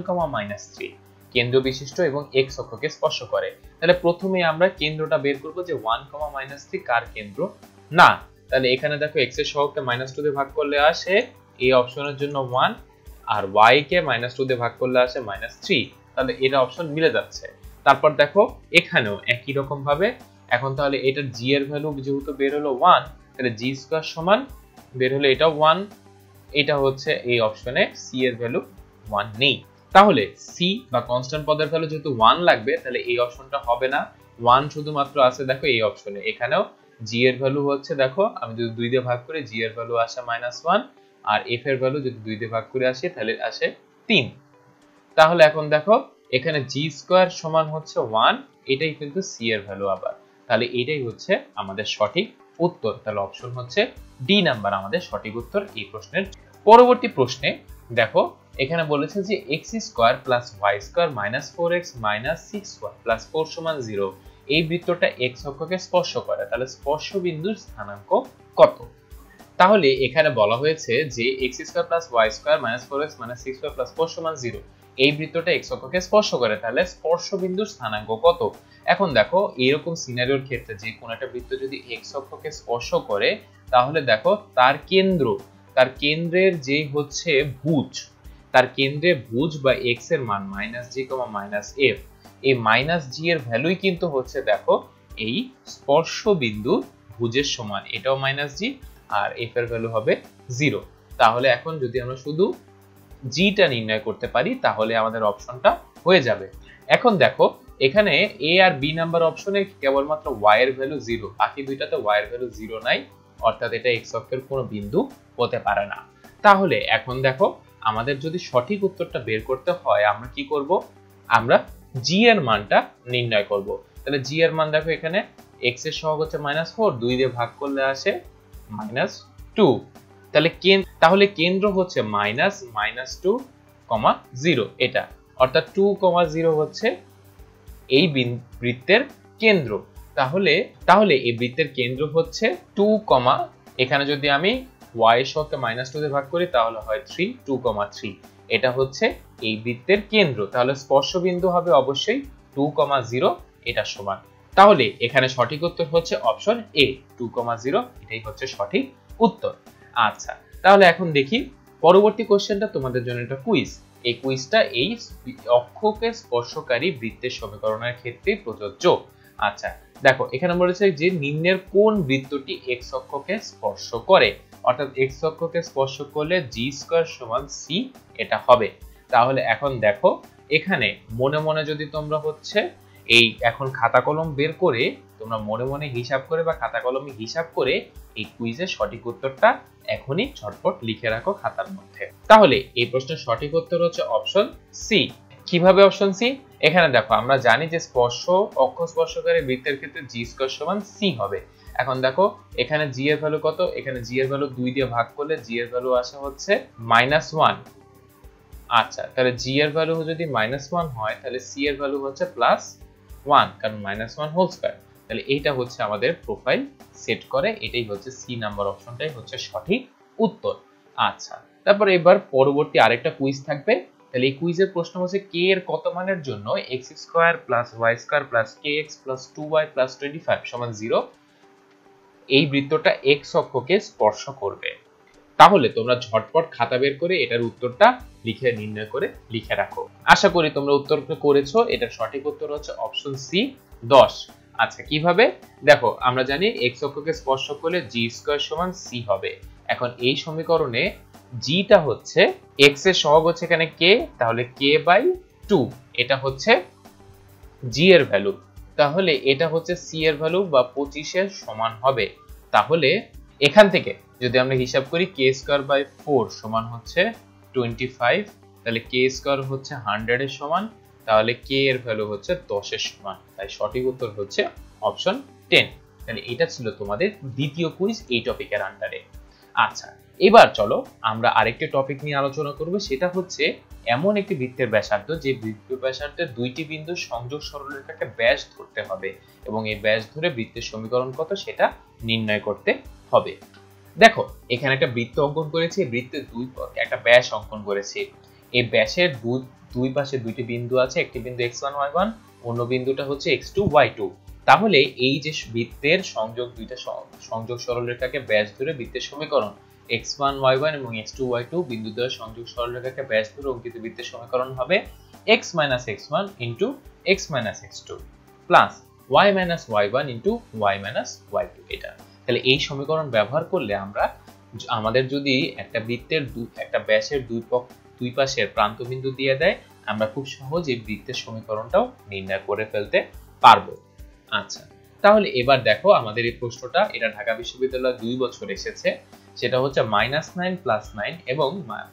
কেন্দ্র বিশিষ্ট এবং এক্স অক্ষকে স্পর্শ করে। তাহলে প্রথমে আমরা কেন্দ্রটা বের করব যে 1, কার কেন্দ্র না। তাহলে এখানে দেখো এক্স এর সহগকে -2 দিয়ে ভাগ করলে আসে এই অপশনের জন্য 1, আর y কে -2 দিয়ে ভাগ করলে আসে -3। তাহলে এটা অপশন মিলে যাচ্ছে। তারপর দেখো এখানেও একই রকম ভাবে, এখন তাহলে এটার g এর ভ্যালু যেহেতু বের হলো 1, তাহলে g স্কয়ার সমান বের হলো এটা 1, এটা হচ্ছে এই অপশনে c এর ভ্যালু 1 নেই। তাহলে c বা কনস্ট্যান্ট পদের ভ্যালু যেহেতু 1 লাগবে, তাহলে এই অপশনটা হবে না, 1 শুধুমাত্র আছে দেখো এই অপশনে। এখানেও g এর ভ্যালু হচ্ছে দেখো আমি যদি 2 দিয়ে ভাগ করি g এর ভ্যালু আসে -1, আর f এর ভ্যালু যদি 2 দিয়ে ভাগ করে আসি তাহলে আসে 3। তাহলে এখন দেখো এখানে g স্কয়ার সমান হচ্ছে 1, এটাই কিন্তু c এর ভ্যালু আবার। তাহলে এটাই হচ্ছে আমাদের সঠিক উত্তর। তাহলে অপশন হচ্ছে ডি নাম্বার আমাদের সঠিক উত্তর এই প্রশ্নের। পরবর্তী প্রশ্নে দেখো এখানে বলেছে যে x square plus y square -4x -6y plus 4 সমান 0 এই বৃত্তটা x অক্ষকে স্পর্শ করে। তাহলে স্পর্শ বিন্দুর স্থানাঙ্ক কত? তাহলে এখানে বলা হয়েছে যে x square plus y square -4x -6y plus 4 সমান 0 এই বৃত্তটা x অক্ষকে স্পর্শ করে। তাহলে স্পর্শ বিন্দুর স্থানাঙ্ক কত? এখন দেখো এরকম সিনারিওর ক্ষেত্রে যে কোন একটা বৃত্ত যদি x অক্ষকে স্পর্শ করে, তাহলে দেখো তার কেন্দ্রের যে হচ্ছে ভুজ, তার কেন্দ্রে ভুজ বা x এর মান -g, -f, এই -g এর ভ্যালুই কিন্তু হচ্ছে দেখো এই স্পর্শ বিন্দু ভুজের সমান। এটাও -g আর f এর ভ্যালু হবে 0। তাহলে এখন যদি আমরা শুধু g টা নির্ণয় করতে পারি তাহলে আমাদের অপশনটা হয়ে যাবে। এখন দেখো এখানে a আর b নাম্বার অপশনে কেবলমাত্র y এর ভ্যালু 0, বাকি দুইটাতে y এর ভ্যালু 0 নাই, অর্থাৎ এটা x অক্ষের কোনো বিন্দু হতে পারে না। তাহলে এখন দেখো আমাদের যদি সঠিক উত্তরটা বের করতে হয় আমরা কি করব? আমরা g এর মানটা নির্ণয় করব। তাহলে g এর মান দেখো এখানে x এর সহগ হচ্ছে -4, 2 দিয়ে ভাগ করলে আসে -2। তাহলে কেন্দ্র হচ্ছে -2, 0 এটা, অর্থাৎ 2, 0 হচ্ছে এই বৃত্তের কেন্দ্র। তাহলে এই বৃত্তের কেন্দ্র হচ্ছে 2, এখানে যদি আমি y এর সহগকে -2 দিয়ে ভাগ করি তাহলে হয় 3, 2, 3 এটা হচ্ছে এই বৃত্তের কেন্দ্র। তাহলে স্পর্শ বিন্দু হবে অবশ্যই 2, 0 এটা সমান। তাহলে এখানে সঠিক উত্তর হচ্ছে অপশন এ, 2, 0 এটাই হচ্ছে সঠিক উত্তর। আচ্ছা, তাহলে এখন দেখি পরবর্তী কোশ্চেনটা তোমাদের জন্য একটা কুইজ। এই কুইজটা এই অক্ষকে স্পর্শকারী বৃত্তের সমীকরণের ক্ষেত্রে প্রযোজ্য। আচ্ছা দেখো এখানে বলেছে যে নিম্নের কোন বৃত্তটি x অক্ষকে স্পর্শ করে, অর্থাৎ x অক্ষকে স্পর্শ করলে g স্কয়ার সমান c এটা হবে। তাহলে এখন দেখো এখানে মনে মনে যদি তোমরা হচ্ছে এই এখন খাতা কলম বের করে তোমরা মনে মনে হিসাব করে বা খাতা কলমে হিসাব করে এই কুইজের সঠিক উত্তরটা এখনই ঝটপট লিখে রাখো খাতার মধ্যে। তাহলে এই প্রশ্নের সঠিক উত্তর হচ্ছে অপশন সি। কিভাবে অপশন সি? এখানে দেখো আমরা জানি যে অক্ষ স্পর্শকারী বৃত্তের ক্ষেত্রে জি স্কয়ার সমান সি হবে। এখন দেখো এখানে জি এর ভ্যালু কত? এখানে জি এর ভ্যালু 2 দিয়ে ভাগ করলে জি এর ভ্যালু আসে হচ্ছে -1। আচ্ছা তাহলে জি এর ভ্যালু যদি -1 হয় তাহলে সি এর ভ্যালু হচ্ছে +1, কারণ -1 হোল স্কয়ার। তাহলে এইটা হচ্ছে আমাদের প্রোফাইল সেট করে, এটাই হচ্ছে সি নাম্বার অপশনটাই হচ্ছে সঠিক উত্তর। আচ্ছা তারপর এবার পরবর্তী আরেকটা কুইজ থাকবে। তাহলে এই কুইজের প্রশ্ন হচ্ছে কে এর কত মানের জন্য x square plus y square plus kx plus 2y plus 25 সমান 0 এই বৃত্তটা x অক্ষকে স্পর্শ করবে। তাহলে তোমরা ঝটপট খাতা বের করে এটার উত্তরটা নির্ণয় করে লিখে রাখো। আশা করি তোমরা উত্তর করেছো। এটার সঠিক উত্তর হচ্ছে অপশন সি 10। আচ্ছা কিভাবে? দেখো আমরা জানি x অক্ষকে স্পর্শ করলে g স্কয়ার সমান c হবে। এখন এই সমীকরণে g টা হচ্ছে x এর সহগ হচ্ছে এখানে k, তাহলে k/2 এটা হচ্ছে g এর ভ্যালু। তাহলে এটা হচ্ছে c এর ভ্যালু বা 25 এর সমান হবে। তাহলে এখান থেকে যদি আমরা হিসাব করি k²/4 সমান হচ্ছে 25, তাহলে k² হচ্ছে 100 এর সমান, তাহলে k এর ভ্যালু হচ্ছে 10 এর সমান। তাই সঠিক উত্তর হচ্ছে অপশন 10। তাহলে এটা ছিল তোমাদের দ্বিতীয় কুইজ এই টপিকের আন্ডারে। আচ্ছা, এবার চলো আমরা আরেকটি টপিক নিয়ে আলোচনা করব, সেটা হচ্ছে এমন একটি বৃত্তের ব্যাসার্ধ যে বৃত্তের ব্যাসার্ধের দুইটি বিন্দুর সংযোগ সরলরেখাকে ব্যাস ধরতে হবে এবং এই ব্যাস ধরে বৃত্তের সমীকরণ কত সেটা নির্ণয় করতে হবে। দেখো এখানে একটা বৃত্ত অঙ্কন করেছি, বৃত্তের একটা ব্যাস অঙ্কন করেছি। এই ব্যাসের দুই পাশে দুইটি বিন্দু আছে, একটি বিন্দু x1 y1, অন্য বিন্দুটা হচ্ছে x2 y2। তাহলে এই যে বৃত্তের দুইটা সংযোগ সরলরেখাকে ব্যাস ধরে বৃত্তের সমীকরণ x1 y1 এবং x2 y2 বিন্দু দ্বয়ের সংযোগ সরলরেখাকে ব্যাস ধরে অঙ্কিত বৃত্তের সমীকরণ হবে x - x1 * x - x2 plus y - y1 * y - y2। এটা তাহলে এই সমীকরণ ব্যবহার করলে আমাদের যদি একটা বৃত্তের একটা ব্যাসের দুই পাশের প্রান্ত বিন্দু দিয়ে দেয়, আমরা খুব সহজে বৃত্তের সমীকরণটাও নির্ণয় করে ফেলতে পারবো। আচ্ছা, তাহলে এবার দেখো আমাদের এই প্রশ্নটা, এটা ঢাকা বিশ্ববিদ্যালয়ে 2 বছর এসেছে। সেটা হচ্ছে -9 + 9 এবং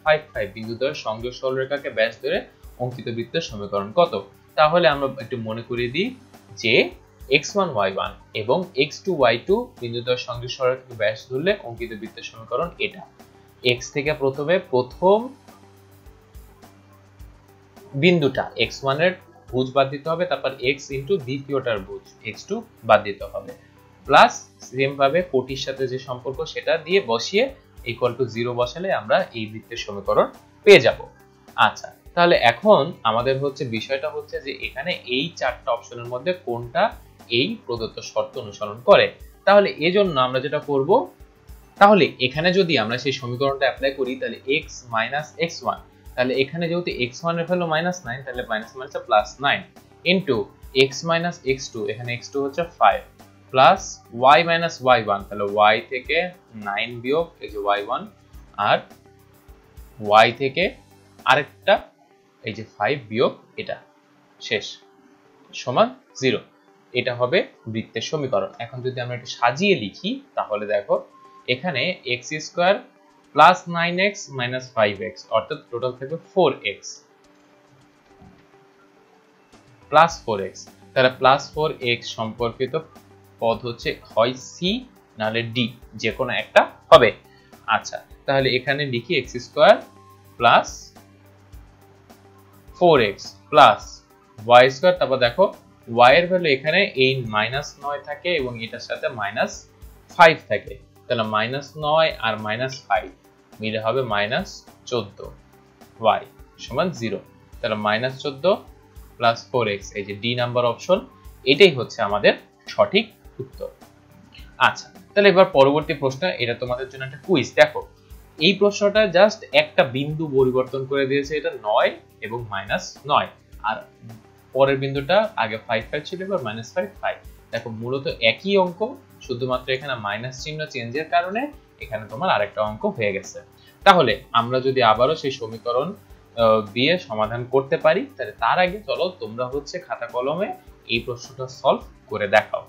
5 5 বিন্দুদ্বয়ের সংযোগ সরলরেখাকে ব্যাস ধরে অঙ্কিত বৃত্তের সমীকরণ কত। তাহলে আমরা একটু মনে করিয়ে দিই যে x1 y1 এবং x2 y2 বিন্দুদ্বয়ের সংযোগ সরলরেখাকে ব্যাস ধরলে অঙ্কিত বৃত্তের সমীকরণ এটা। x থেকে প্রথম বিন্দুটা x1 এর ভুজ বাদ দিতে হবে, তারপর x * দ্বিতীয়টার ভুজ x2 বাদ দিতে হবে, প্লাস সেম ভাবে কোটির সাথে যে সম্পর্ক সেটা দিয়ে বসিয়ে =0 বসালে আমরা এই বৃত্তের সমীকরণ পেয়ে যাব। আচ্ছা, তাহলে এখন আমাদের বিষয়টা হচ্ছে যে এখানে এই চারটা অপশনের মধ্যে কোনটা এই প্রদত্ত শর্ত অনুসরণ করে। তাহলে এজন্য আমরা যেটা করব, তাহলে এখানে যদি আমরা সেই সমীকরণটা অ্যাপ্লাই করি তাহলে x - x1, তাহলে এখানে যেহেতু x1 এর ভ্যালু -9, তাহলে +9 ইনটু x - x2, এখানে x2 হচ্ছে 5 প্লাস y - y1, তাহলে y থেকে 9 বিয়োগ এই যে y1 আর y থেকে আরেকটা এই যে 5 বিয়োগ এটা শেষ সমান 0। এটা হবে বৃত্তের সমীকরণ। এখন যদি আমরা একটু সাজিয়ে লিখি তাহলে দেখো এখানে x² plus 9x minus 5x অর্থাৎ টোটাল থাকবে 4x প্লাস 4x। তাহলে প্লাস 4x সম্পর্কিত পদ হচ্ছে হয় c নাহলে d, যে কোনো একটা হবে। আচ্ছা, তাহলে এখানে লিখি x² plus 4x plus y², তারপর দেখো y এর ভ্যালু এখানে এই -9 থাকে এবং এটার সাথে -5 থাকে, তাহলে -9 আর -5 মিলে হবে -14, y সমান 0। তাহলে -14 প্লাস 4x, এই যে ডি নাম্বার অপশন, এটাই হচ্ছে আমাদের সঠিক উত্তর। আচ্ছা, তাহলে এবার পরবর্তী প্রশ্ন, এটা তোমাদের জন্য একটা কুইজ। দেখো এই প্রশ্নটা জাস্ট একটা বিন্দু পরিবর্তন করে দিয়েছে, এটা 9 এবং -9, আর পরের বিন্দুটা আগে 5 5 ছিল, এবার -5 5। দেখো মূলত একই অঙ্ক, শুধুমাত্র এখানে মাইনাস চিহ্ন চেঞ্জের কারণে এখানে তোমার আরেকটা অঙ্ক হয়ে গেছে। তাহলে আমরা যদি আবারও সেই সমীকরণ দিয়ে সমাধান করতে পারি, তাহলে তার আগে চলো তোমরা খাতা কলমে এই প্রশ্নটা সলভ করে দেখাও।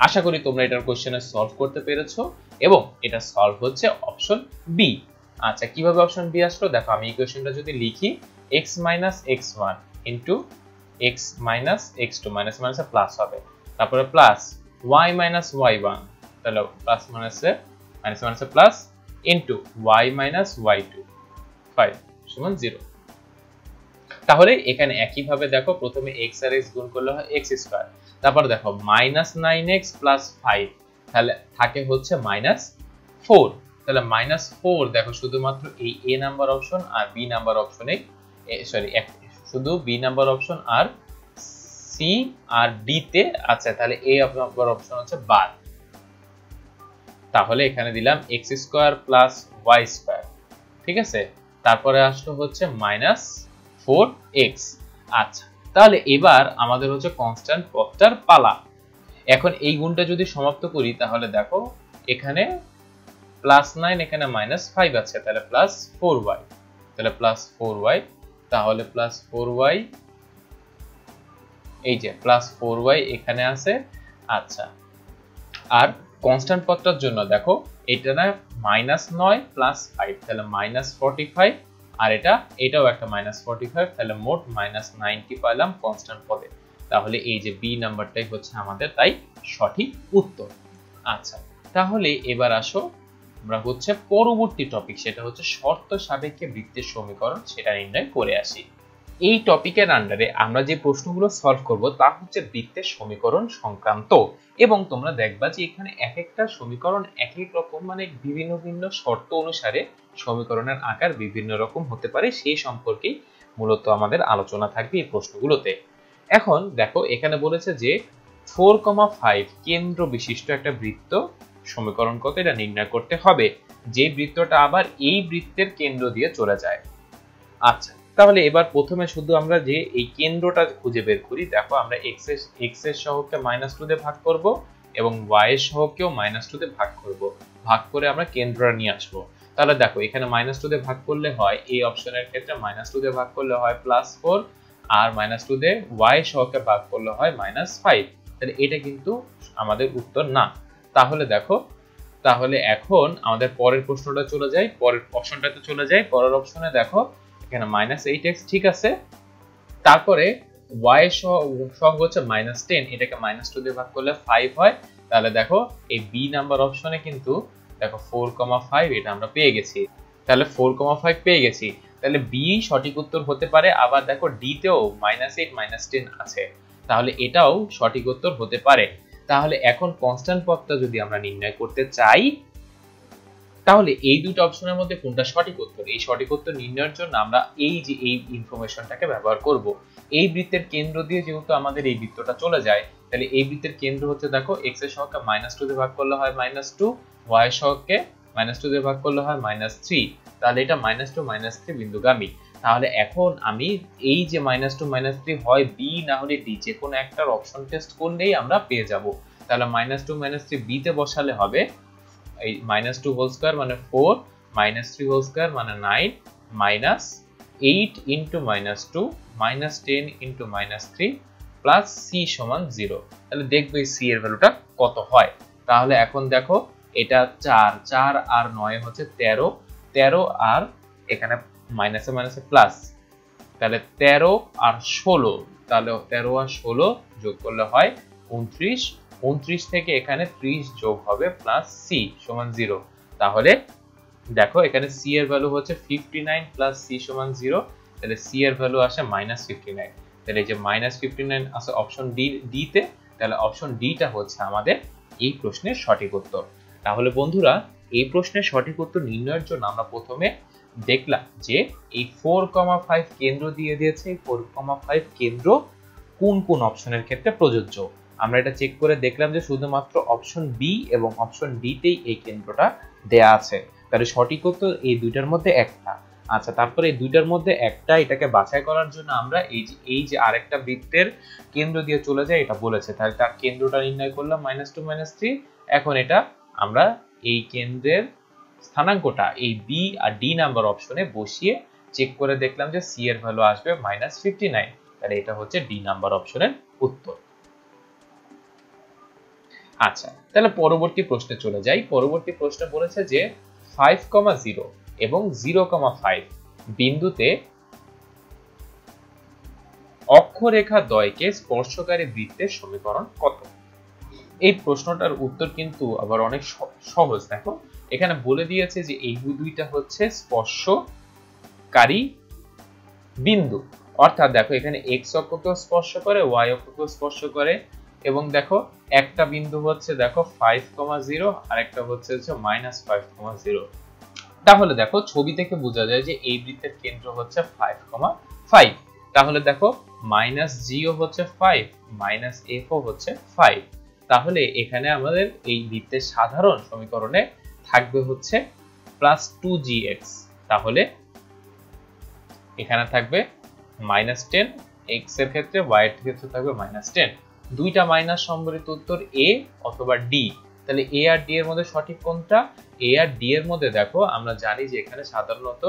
আশা করি তোমরা এটার কোশ্চেনে সলভ করতে পেরেছো এবং এটা সলভ হচ্ছে অপশন বি। আচ্ছা, কিভাবে অপশন বি আসলো দেখো, আমি ইকুয়েশনটা যদি লিখি x - x1 into x - x2, minus মাইনাসে প্লাস হবে, তারপরে প্লাস y - y1, তাহলে প্লাস মাইনাসে মাইনাস মাইনাসে প্লাস ইনটু y - y2 5 সমান 0। তাহলে এখানে একই ভাবে দেখো প্রথমে x আর x গুণ করলে হয় x², তারপর দেখো -9x প্লাস 5, তাহলে থাকে হচ্ছে -4, তাহলে -4 দেখো শুধুমাত্র এই a নাম্বার অপশন আর b নাম্বার অপশনে, সরি শুধু b নাম্বার অপশন আর c আর d তে আছে, তাহলে a নাম্বার অপশন হচ্ছে বাদ। তাহলে এখানে দিলাম x² প্লাস y², ঠিক আছে, তারপরে আসলো হচ্ছে -4x। আচ্ছা, তাহলে এবার আমাদের কনস্ট্যান্ট পদটার পালা। এখন এই গুণটা যদি সমাপ্ত করি তাহলে দেখো এখানে +9, এখানে -5 আছে, তাহলে +4y, তাহলে +4y, তাহলে +4y, এই যে +4y এখানে আছে। আচ্ছা, আর কনস্ট্যান্ট পদটার জন্য দেখো এটা না -9 প্লাস 5, তাহলে -45, আর এটাও একটা -45, তাহলে মোট -90 পাইলাম কনস্ট্যান্ট পদে। তাহলে এই যে বি নাম্বারটাই হচ্ছে আমাদের তাই সঠিক উত্তর। আচ্ছা, তাহলে এবার আসো আমরা হচ্ছে পরবর্তী টপিক, সেটা হচ্ছে শর্ত সাপেক্ষে বৃত্তের সমীকরণ, সেটা নির্ণয় করে আসি। এই টপিকের আন্ডারে আমরা যে প্রশ্নগুলো সলভ করব তা হচ্ছে বৃত্তের সমীকরণ সংক্রান্ত, এবং তোমরা দেখবা যে এখানে এক একটা সমীকরণ এক এক রকম, মানে বিভিন্ন ভিন্ন শর্ত অনুসারে সমীকরণের আকার বিভিন্ন রকম হতে পারে, সেই সম্পর্কেই মূলত আমাদের আলোচনা থাকবে এই প্রশ্নগুলোতে। এখন দেখো এখানে বলেছে যে 4,5 কেন্দ্র বিশিষ্ট একটা বৃত্ত সমীকরণ কত এটা নির্ণয় করতে হবে, যে বৃত্তটা আবার এই বৃত্তের কেন্দ্র দিয়ে চলে যায়। আচ্ছা, তাহলে এবার প্রথমে শুধু আমরা যে এই কেন্দ্রটা খুঁজে বের করি। দেখো আমরা x এর সহগকে -2 দিয়ে ভাগ করব এবং y এর সহগকেও -2 দিয়ে ভাগ করব, ভাগ করে আমরা কেন্দ্রটা নিয়ে আসব। তাহলে দেখো এখানে -2 দিয়ে ভাগ করলে হয়, এই অপশনের ক্ষেত্রে -2 দিয়ে ভাগ করলে হয় +4, আর -2 দিয়ে y এর সহগকে ভাগ করলে হয় -5। তাহলে এটা কিন্তু আমাদের উত্তর না। তাহলে দেখো, তাহলে এখন আমাদের পরের প্রশ্নটা চলে যায়, পরের অপশনটাতে চলে যায়। পরের অপশনে দেখো এখানে -8x ঠিক আছে, তারপরে y এর সহগ হচ্ছে -10, এটাকে -2 দিয়ে ভাগ করলে 5 হয়। তাহলে দেখো এই b নাম্বার অপশনে কিন্তু দেখো 4,5 এটা আমরা পেয়ে গেছি। তাহলে 4,5 পেয়ে গেছি, তাহলে b সঠিক উত্তর হতে পারে। আবার দেখো d তেও -8 -10 আছে, তাহলে এটাও সঠিক উত্তর হতে পারে। তাহলে এখন কনস্ট্যান্ট পদটা যদি আমরা নির্ণয় করতে চাই, তাহলে এই দুটো অপশনের মধ্যে কোনটা সঠিক উত্তর, এই সঠিক উত্তর নির্ণয়ের জন্য আমরা এই যে এই ইনফরমেশনটাকে ব্যবহার করব। এই বৃত্তের কেন্দ্র দিয়ে যেহেতু আমাদের এই বৃত্তটা চলে যায়, তাহলে এই বৃত্তের কেন্দ্র হচ্ছে দেখো x এর সহগকে -2 দিয়ে ভাগ করলে হয় -2, y এর সহগকে -2 দিয়ে ভাগ করলে হয় -3, তাহলে এটা -2 -3 বিন্দুগামী। তাহলে এখন আমি এই যে -2 -3 হয় b না হলে d, যে কোনো একটার অপশন টেস্ট করলেই আমরা পেয়ে যাব। তাহলে -2 -3 b তে বসালে হবে এই -2 হোল স্কয়ার মানে 4, -3 হোল স্কয়ার মানে 9, -8 ইনটু -2 -10 ইনটু -3 প্লাস c সমান 0। তাহলে দেখবো এই c এর ভ্যালুটা কত হয়। তাহলে এখন দেখো এটা 4 আর 9 হচ্ছে 13, 13 আর এখানে মাইনাসে মাইনাসে প্লাস, তাহলে 13 আর 16, তাহলে 13 আর 16 যোগ করলে হয় 29, 29 থেকে এখানে 30 যোগ হবে প্লাস c সমান 0। তাহলে দেখো এখানে c এর ভ্যালু হচ্ছে 59 প্লাস c সমান 0, তাহলে c এর ভ্যালু আসে -59। তাহলে এই যে -59 আছে অপশন ডি তে, তাহলে অপশন ডি টা হচ্ছে আমাদের এই প্রশ্নের সঠিক উত্তর। তাহলে বন্ধুরা, এই প্রশ্নের সঠিক উত্তর নির্ণয়ের জন্য আমরা প্রথমে দেখলাম যে এই 4,5 কেন্দ্র দিয়ে দিয়েছে, এই 4,5 কেন্দ্র কোন কোন অপশনের ক্ষেত্রে প্রযোজ্য। আমরা এটা চেক করে দেখলাম যে শুধুমাত্র অপশন বি এবং অপশন ডি তেই এই কেন্দ্রটা দেয়া আছে, তাহলে সঠিক উত্তর এই দুইটার মধ্যে একটা। আচ্ছা, তারপরে এই দুইটার মধ্যে একটা, এটাকে বাছাই করার জন্য আমরা এই যে আরেকটা বৃত্তের কেন্দ্র দিয়ে চলে যায় এটা বলেছে, তাহলে তার কেন্দ্রটা নির্ণয় করলাম -2 -3। এখন এটা আমরা এই কেন্দ্রের স্থানাঙ্কটা এই বি আর ডি নাম্বার অপশনে বসিয়ে চেক করে দেখলাম যে সি এর ভ্যালু আসবে -59, তাহলে এটা হচ্ছে ডি নাম্বার অপশনের উত্তর। আচ্ছা, তাহলে পরবর্তী প্রশ্নে চলে যাই। পরবর্তী প্রশ্নে বলেছে যে 5,0 এবং 0,5 বিন্দুতে অক্ষরেখা দ্বয়কে স্পর্শকারী বৃত্তের সমীকরণ কত? এই প্রশ্নটার উত্তর কিন্তু আবার অনেক সহজ। দেখো এখানে বলে দিয়েছে যে এই দুইটা হচ্ছে স্পর্শকারী বিন্দু, অর্থাৎ দেখো এখানে x অক্ষকেও স্পর্শ করে, y অক্ষকেও স্পর্শ করে, এবং দেখো একটা বিন্দু হচ্ছে দেখো 5,0 আর একটা হচ্ছে -5,0। তাহলে দেখো ছবি থেকে বোঝা যায় যে এই বৃত্তের কেন্দ্র হচ্ছে 5,5। তাহলে দেখো -g ও হচ্ছে 5, -f ও হচ্ছে 5। তাহলে এখানে আমাদের এই বৃত্তের সাধারণ সমীকরণে থাকবে হচ্ছে +2gx। তাহলে এখানে থাকবে -10, x এর ক্ষেত্রে, y এর ক্ষেত্রে থাকবে -10। দুইটা মাইনাস সম্বলিত উত্তর a অথবা d। তাহলে a আর d এর মধ্যে সঠিক কোনটা? a আর d এর মধ্যে দেখো আমরা জানি যে এখানে সাধারণত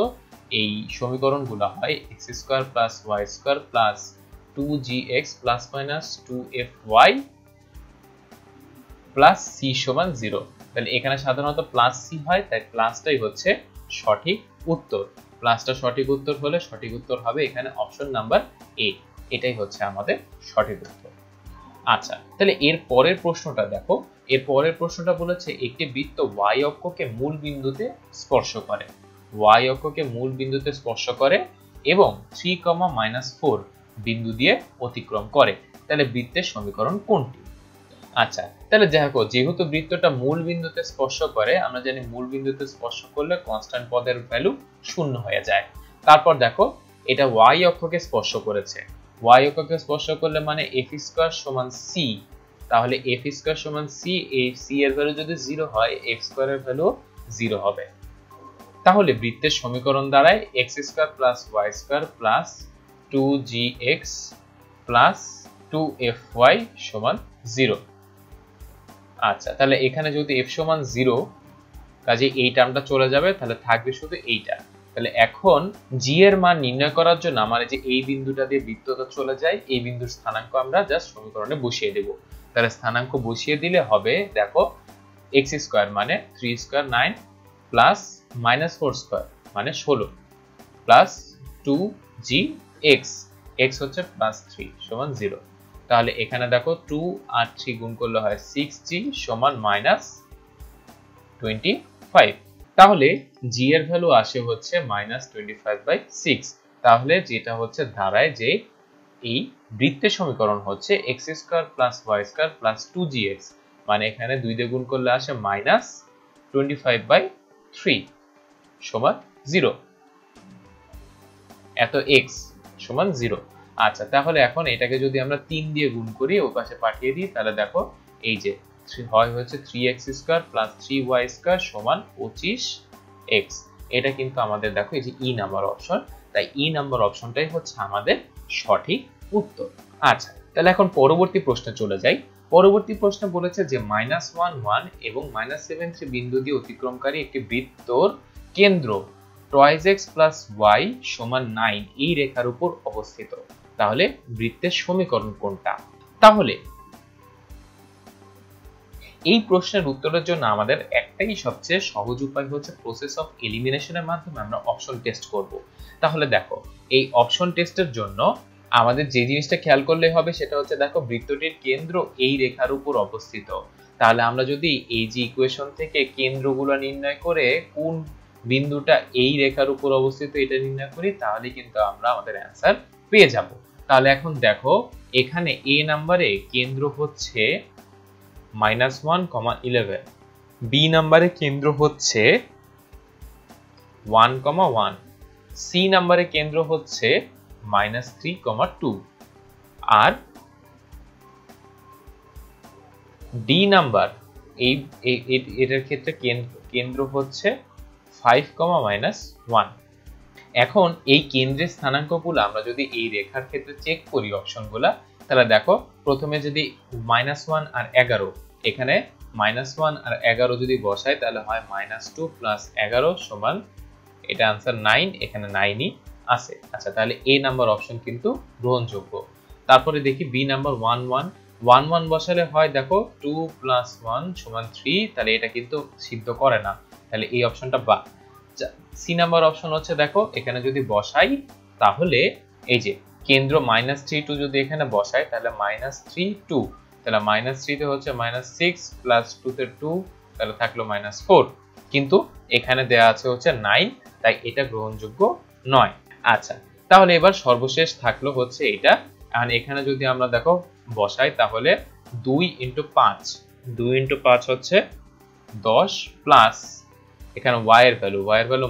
এই সমীকরণগুলো হয় x² + y² + 2gx ± 2fy + c সমান 0। তাহলে এখানে সাধারণত +c হয়, তাই প্লাসটাই হচ্ছে সঠিক উত্তর। প্লাসটা সঠিক উত্তর হলে সঠিক উত্তর হবে এখানে অপশন নাম্বার এ, এটাই হচ্ছে আমাদের সঠিক উত্তর। আচ্ছা, তাহলে এর পরের প্রশ্নটা দেখো, এর পরের প্রশ্নটা বলেছে একটি বৃত্ত y অক্ষকে মূল বিন্দুতে স্পর্শ করে, y অক্ষকে মূল বিন্দুতে স্পর্শ করে এবং 3,-4 বিন্দু দিয়ে অতিক্রম করে, তাহলে বৃত্তের সমীকরণ কোনটি? আচ্ছা, তাহলে দেখো যেহেতু বৃত্তটা মূল বিন্দুতে স্পর্শ করে, আমরা জানি মূল বিন্দুতে স্পর্শ করলে কনস্ট্যান্ট পদের ভ্যালু 0 হয়ে যায়। তারপর দেখো এটা y অক্ষকে স্পর্শ করেছে, y অক্ষকে স্পর্শ করলে মানে f² সমান c, তাহলে f² সমান c, এই c এর ভ্যালু যদি 0 হয় f² এর ভ্যালু 0 হবে। তাহলে বৃত্তের সমীকরণ দাঁড়ায় x² + y² + 2gx + 2fy সমান 0। আচ্ছা, তাহলে এখানে যদি f সমান 0, কাজে এই টার্মটা চলে যাবে, তাহলে থাকবে শুধু এইটা। তাহলে এখন g এর মান নির্ণয় করার জন্য আমার যে এই বিন্দুটা দিয়ে বৃত্তটা চলে যায়, এই বিন্দুর স্থানাঙ্ক আমরা জাস্ট সমীকরণে বসিয়ে দেব। তাহলে স্থানাঙ্ক বসিয়ে দিলে হবে দেখো x² মানে 3² 9 প্লাস -4² মানে 16 প্লাস 2gx, x হচ্ছে +3 সমান 0। তাহলে এখানে দেখো 2 আর 3 গুণ করলে হয় 6g সমান -25। তাহলে g এর ভ্যালু আসে হচ্ছে -25/6। তাহলে যেটা হচ্ছে দাঁড়ায় যে এই বৃত্তের সমীকরণ হচ্ছে x² + y² + 2gx, মানে এখানে 2 দিয়ে গুণ করলে আসে -25/3 সমান 0, এত x সমান 0। আচ্ছা, তাহলে এখন এটাকে যদি আমরা 3 দিয়ে গুণ করি, ওই পাশে পাঠিয়ে দিই, তাহলে দেখো এই যে হয় হচ্ছে 3x² + 3y² সমান 25x। এটা কিন্তু আমাদের দেখো এই যে ই নাম্বার অপশন, তাই ই নাম্বার অপশনটাই হচ্ছে আমাদের সঠিক উত্তর। আচ্ছা, তাহলে এখন পরবর্তী প্রশ্নে চলে যাই। পরবর্তী প্রশ্নে বলেছে যে -1 1 এবং -7 3 বিন্দু দিয়ে অতিক্রমকারী একটি বৃত্তর কেন্দ্র 2x + y সমান 9 এই রেখার উপর অবস্থিত, তাহলে বৃত্তের সমীকরণ কোনটা? তাহলে এই প্রশ্নের উত্তরের জন্য আমাদের একটাই সবচেয়ে সহজ উপায় হচ্ছে প্রসেস অফ এলিমিনেশনের মাধ্যমে আমরা অপশন টেস্ট করব। তাহলে দেখো এই অপশন টেস্টের জন্য আমাদের যে জিনিসটা খেয়াল করলে হবে সেটা হচ্ছে দেখো বৃত্তটির কেন্দ্র এই রেখার উপর অবস্থিত, তাহলে আমরা যদি এই যে ইকুয়েশন থেকে কেন্দ্রগুলো নির্ণয় করে কোন বিন্দুটা এই রেখার উপর অবস্থিত এটা নির্ণয় করি, তাহলে কিন্তু আমরা আমাদের অ্যান্সার পেয়ে যাব। তাহলে এখন দেখো এখানে এ নাম্বারে কেন্দ্র হচ্ছে -1,11, বি নাম্বারে কেন্দ্র হচ্ছে 1,1, সি নাম্বারে কেন্দ্র হচ্ছে -3,2 আর ডি নাম্বার এটার ক্ষেত্রে কেন্দ্র হচ্ছে 5,-1। এখন এই কেন্দ্রের স্থানাঙ্কগুলো আমরা যদি এই রেখার ক্ষেত্রে চেক করি অপশনগুলা, তাহলে দেখো প্রথমে যদি -1 আর 11, এখানে -1 আর 11 যদি বসাই তাহলে হয় -2 + 11 সমান, এটা आंसर 9, এখানে 9ই আছে। আচ্ছা, তাহলে এ নাম্বার অপশন কিন্তু গ্রহণযোগ্য। তারপরে দেখি বি নাম্বার 11 বসালে হয় দেখো 2 + 1 সমান 3, তাহলে এটা কিন্তু সিদ্ধ করে না, তাহলে এই অপশনটা বাদ। সি নাম্বার অপশন হচ্ছে দেখো এখানে যদি বসাই তাহলে এই যে কেন্দ্র -3 2 যদি এখানে বসাই তাহলে -3 2, তাহলে -3 তে হচ্ছে -6 + 2 তে 2, তাহলে থাকলো -4, কিন্তু এখানে দেয়া আছে হচ্ছে 9, তাই এটা গ্রহণযোগ্য নয়। আচ্ছা, তাহলে এবার সর্বশেষ থাকলো হচ্ছে এটা। এখন এখানে যদি আমরা দেখো বসাই তাহলে 2 × 5, 2 × 5 হচ্ছে 10 প্লাস এখানে y এর ভ্যালু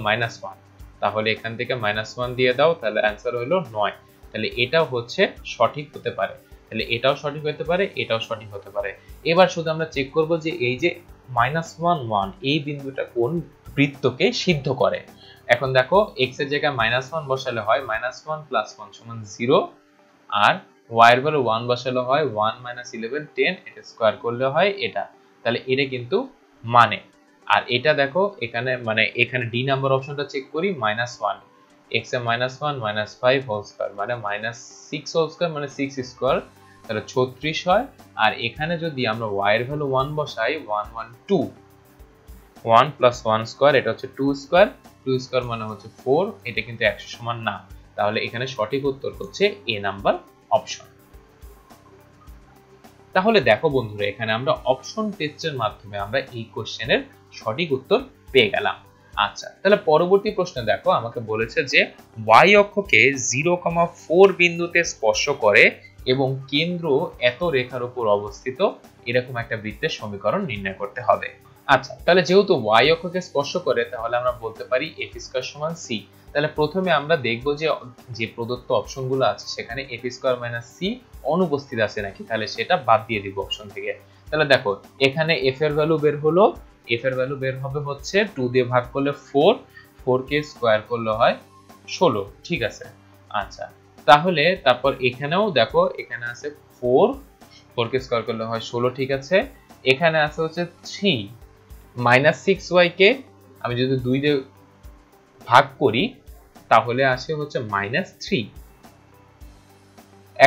-1, তাহলে এখান থেকে -1 দিয়ে দাও, তাহলে आंसर হলো 9। তাহলে এটাও হচ্ছে সঠিক হতে পারে, তাহলে এটাও সঠিক হতে পারে, এটাও সঠিক হতে পারে। এবার শুধু আমরা চেক করব যে এই যে -1 1 এই বিন্দুটা কোন বৃত্তকে সিদ্ধ করে। এখন দেখো x এর জায়গায় -1 বসালে হয় -1 + 1 সমান 0, আর y এর ভ্যালু 1 বসালে হয় 1 - 11 10, এটা স্কয়ার করলে হয় এটা, তাহলে এটা কিন্তু মানে। আর এটা দেখো এখানে মানে এখানে ডি নাম্বার অপশনটা চেক করি, -1 x এ -1 -5 হোল স্কয়ার মানে -6 হোল স্কয়ার মানে 6 স্কয়ার, তাহলে 36 হয়। আর এখানে যদি আমরা y এর ভ্যালু 1 বসাই 1 1 2, 1 + 1 স্কয়ার, এটা হচ্ছে 2 স্কয়ার, 2 স্কয়ার মানে হচ্ছে 4, এটা কিন্তু 100 সমান না, তাহলে এখানে সঠিক উত্তর হচ্ছে এ নাম্বার অপশন। তাহলে দেখো বন্ধুরা, এখানে আমরা অপশন টেস্টের মাধ্যমে আমরা এই কোশ্চেনের সঠিক উত্তর পেয়ে গেলাম। আচ্ছা, তাহলে পরবর্তী প্রশ্নে দেখো আমাকে বলেছে যে y অক্ষকে 0,4 বিন্দুতে স্পর্শ করে এবং কেন্দ্র এত রেখার উপর অবস্থিত এরকম একটা বৃত্তের সমীকরণ নির্ণয় করতে হবে। আচ্ছা, তাহলে যেহেতু y অক্ষকে স্পর্শ করে তাহলে আমরা বলতে পারি f স্কয়ার সমান c। তাহলে প্রথমে আমরা দেখব যে যে প্রদত্ত অপশনগুলো আছে সেখানে f স্কয়ার মাইনাস c অনুপস্থিত আছে নাকি, তাহলে সেটা বাদ দিয়ে দিব অপশন থেকে। তাহলে দেখো এখানে f এর ভ্যালু বের হলো, f এর ভ্যালু বের হবে হচ্ছে 2 দিয়ে ভাগ করলে 4, 4 কে স্কয়ার করলে হয় 16, ঠিক আছে। আচ্ছা, তাহলে তারপর এখানেও দেখো এখানে আছে 4, 4 কে স্কয়ার করলে হয় 16, ঠিক আছে। এখানে আছে হচ্ছে 3 মাইনাস 6y কে আমি যদি 2 দিয়ে ভাগ করি তাহলে আসে হচ্ছে -3।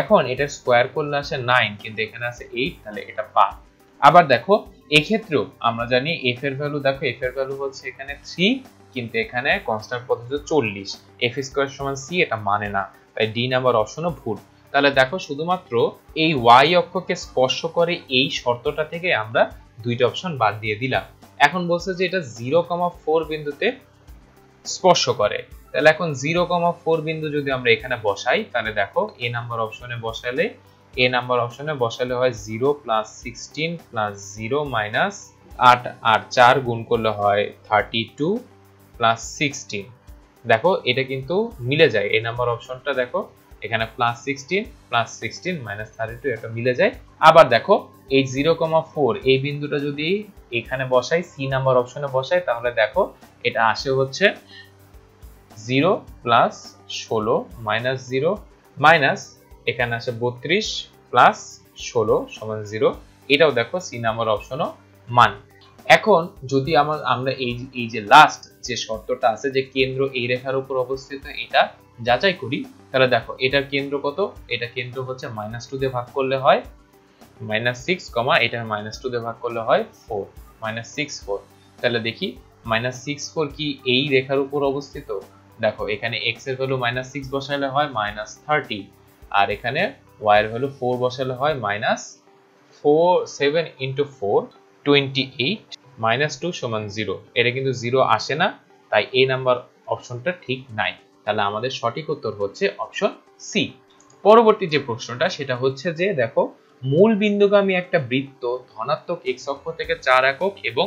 এখন এটা স্কয়ার করলে আসে 9, কিন্তু এখানে আছে 8, তাহলে এটা বাদ। আবার দেখো এক্ষেত্রেও আমরা জানি f এর ভ্যালু, দেখো f এর ভ্যালু হচ্ছে এখানে 3, কিন্তু এখানে কনস্ট্যান্ট পদ্ধতিতে 40, f স্কয়ার সমান c এটা মানে না, তাই ডি নাম্বার অপশনও ভুল। তাহলে দেখো শুধুমাত্র এই y অক্ষকে স্পর্শ করে এই শর্তটা থেকে আমরা দুইটা অপশন বাদ দিয়ে দিলাম। এখন বলছে যে এটা 0,4 বিন্দুতে স্পর্শ করে, তাহলে এখন 0,4 বিন্দু যদি আমরা এখানে বসাই তাহলে দেখো এ নাম্বার অপশনে বসালে হয় 0 প্লাস 16 প্লাস 0 মাইনাস 8 আর 4 গুণ করলে হয় 32 প্লাস 16। দেখো এটা কিন্তু মিলে যায়, এই নাম্বার অপশনটা দেখো এখানে প্লাস 16 মাইনাস 32 এটা মিলে যায়। আবার দেখো এই 0,4 এই বিন্দুটা যদি এখানে বসাই সি নাম্বার অপশনে বসাই তাহলে দেখো এটা আসে হচ্ছে 0 প্লাস 16 মাইনাস 0 মাইনাস এখানে আসে 32 প্লাস 16 সমান 0, এটাও দেখো সি নাম্বার অপশনও মান। এখন যদি আমরা এই যে লাস্ট যে শর্তটা আছে যে কেন্দ্র এই রেখার উপর অবস্থিত এটা যাচাই করি, তাহলে দেখো এটার কেন্দ্র কত, এটা কেন্দ্র হচ্ছে -2 দিয়ে ভাগ করলে হয় -6, এটার -2 দিয়ে ভাগ করলে হয় 4, -6 4। তাহলে দেখি -6 4 কি এই রেখার উপর অবস্থিত? দেখো এখানে x এর ভ্যালু -6 বসালে হয় -30, আর এখানে y এর ভ্যালু 4 বসালে হয় -7 × 4 28 -2 সমান 0। এটা কিন্তু 0 আসে না, তাই এই নাম্বার অপশনটা ঠিক নাই। তাহলে আমাদের সঠিক উত্তর হচ্ছে অপশন সি। পরবর্তী যে প্রশ্নটা সেটা হচ্ছে যে দেখো মূল বিন্দুগামী একটা বৃত্ত ধনাত্মক x অক্ষ থেকে 4 একক এবং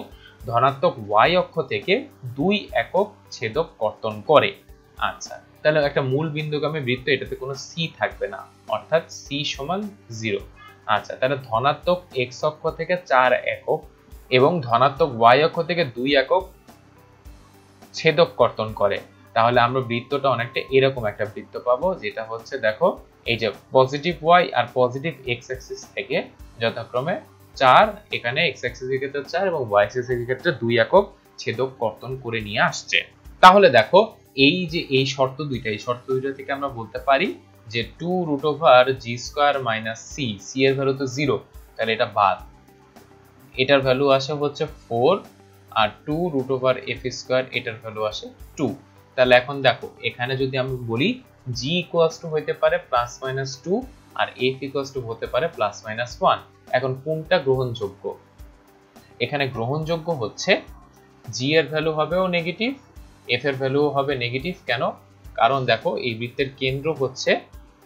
ধনাত্মক y অক্ষ থেকে 2 একক ছেদক কর্তন করে। আচ্ছা, তাহলে একটা মূল বিন্দুগামী বৃত্ত, এটাতে কোনো c থাকবে না, অর্থাৎ c সমান 0। আচ্ছা, তাহলে ধনাত্মক x অক্ষ থেকে 4 একক এবং ধনাত্মক y অক্ষ থেকে 2 একক ছেদক কর্তন করে, তাহলে আমরা বৃত্তটা অনেকটা এরকম একটা বৃত্ত পাবো, যেটা হচ্ছে দেখো এই যে পজিটিভ y আর পজিটিভ x অ্যাক্সিস থেকে যথাক্রমে 4, এখানে x অ্যাক্সিসের ক্ষেত্রে 4 এবং y অ্যাক্সিসের ক্ষেত্রে 2 একক ছেদক কর্তন করে নিয়ে আসছে। তাহলে দেখো এই যে এই শর্ত দুইটা থেকে আমরা বলতে পারি যে 2√g² - c, c এর ভ্যালু তো 0, তাহলে এটা বাদ। এটার ভ্যালু আসে হচ্ছে 4 আর 2√f², এটার ভ্যালু আসে 2। তাহলে এখন দেখো এখানে যদি আমি বলি g হইতে পারে +-2 আর f হতে পারে +-1, এখন কোনটা গ্রহণযোগ্য? এখানে গ্রহণযোগ্য হচ্ছে g এর ভ্যালু হবেও নেগেটিভ, f এর ভ্যালুও হবে নেগেটিভ। কেন? কারণ দেখো এই বৃত্তের কেন্দ্র হচ্ছে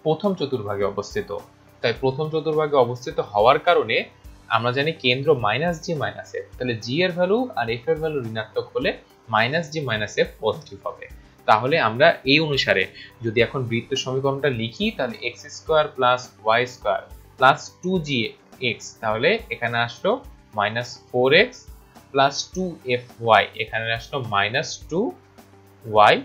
প্রথম চতুর্ভাগে অবস্থিত, তাই প্রথম চতুর্ভাগে অবস্থিত হওয়ার কারণে আমরা জানি কেন্দ্র -g - f, তাহলে g এর ভ্যালু আর f এর ভ্যালু ঋণাত্মক হলে -g - f পজিটিভ হবে। তাহলে আমরা এই অনুসারে যদি এখন বৃত্ত সমীকরণটা লিখি তাহলে x² + y² + 2gx, তাহলে এখানে আসলো -4x + 2fy, এখানে আসলো -2y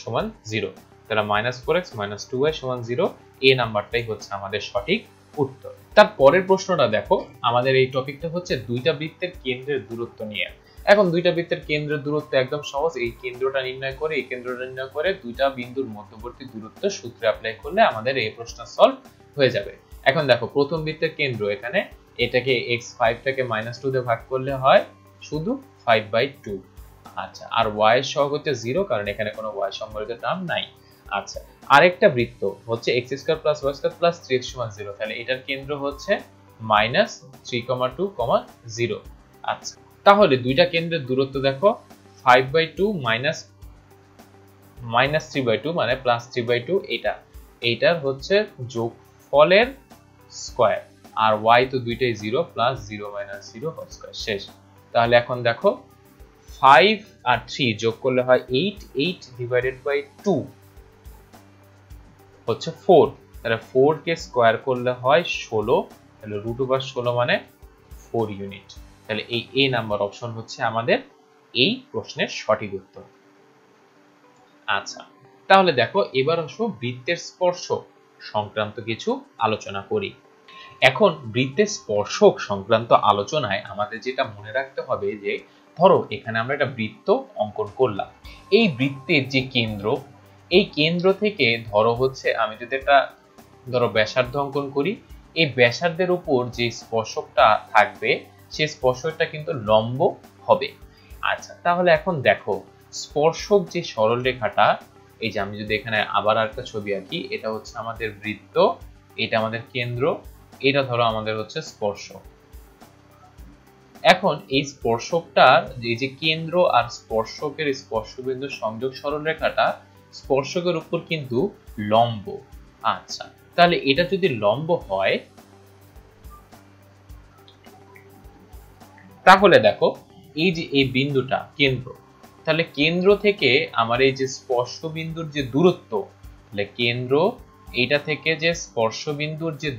সমান 0, তাহলে -4x - 2y সমান 0, এই নাম্বারটাই হচ্ছে আমাদের সঠিক উত্তর। তার পরের প্রশ্নটা দেখো, আমাদের এই টপিকটা হচ্ছে দুইটা বৃত্তের কেন্দ্রের দূরত্ব নিয়ে। এখন দুইটা বৃত্তের কেন্দ্রের দূরত্ব একদম সহজ, এই কেন্দ্রটা নির্ণয় করে এই কেন্দ্রটা নির্ণয় করে দুইটা বিন্দুর মধ্যবর্তী দূরত্ব সূত্রে অ্যাপ্লাই করলে আমাদের এই প্রশ্ন সলভ হয়ে যাবে। এখন দেখো প্রথম বৃত্তের কেন্দ্র, এখানে এটাকে x5 টাকে -2 দিয়ে ভাগ করলে হয় শুধু 5/2। আচ্ছা, আর y এর সহগ হচ্ছে 0, কারণ এখানে কোনো y সম্পর্কিত টার্ম নাই। আচ্ছা, আরেকটা বৃত্ত হচ্ছে x² + y² + 3x = 0, তাহলে এটার কেন্দ্র হচ্ছে -3,2, 0। আচ্ছা, তাহলে দুইটা কেন্দ্রের দূরত্ব দেখো 5/2 -3/2 মানে +3/2, এইটার হচ্ছে যোগফলের স্কয়ার, আর y তো দুইটাই 0, +0 - 0 হোল স্কয়ার, শেষ। তাহলে এখন দেখো 5 আর 3 যোগ করলে হয় 8, 8 ডিভাইডেড বাই 2 হচ্ছে 4, তাহলে 4 কে স্কয়ার করলে হয় 16, তাহলে √16 মানে 4 ইউনিট। তাহলে এই এ নাম্বার অপশন হচ্ছে আমাদের এই প্রশ্নের সঠিক উত্তর। আচ্ছা, তাহলে দেখো এবার আসো বৃত্তের স্পর্শক সংক্রান্ত কিছু আলোচনা করি। এখন বৃত্তের স্পর্শক সংক্রান্ত আলোচনায় আমাদের যেটা মনে রাখতে হবে যে ধরো এখানে আমরা একটা বৃত্ত অঙ্কন করলাম, এই বৃত্তের যে কেন্দ্র, এই কেন্দ্র থেকে ধরো হচ্ছে আমি যদি একটা ধরো ব্যাসার্ধ অঙ্কন করি, এই ব্যাসার্ধের উপর যে স্পর্শকটা থাকবে সেই স্পর্শকটা কিন্তু লম্ব হবে। আচ্ছা, তাহলে এখন দেখো স্পর্শক যে সরল রেখাটা, এই যে আমি যদি এখানে আবার একটা ছবি আঁকি, এটা হচ্ছে আমাদের বৃত্ত, এটা আমাদের কেন্দ্র, এটা ধরো আমাদের হচ্ছে স্পর্শক। এখন এই স্পর্শকটার যে কেন্দ্র আর স্পর্শকের স্পর্শবিন্দুর সংযোগ সরলরেখাটা স্পর্শকের উপর কিন্তু লম্ব। আচ্ছা, তাহলে এটা যদি লম্ব হয় তাহলে দেখো এই যে এই বিন্দুটা কেন্দ্র, তাহলে কেন্দ্র থেকে আমার এই যে স্পর্শবিন্দুর যে দূরত্ব, তাহলে কেন্দ্র এটা থেকে যে স্পর্শবিন্দুর যে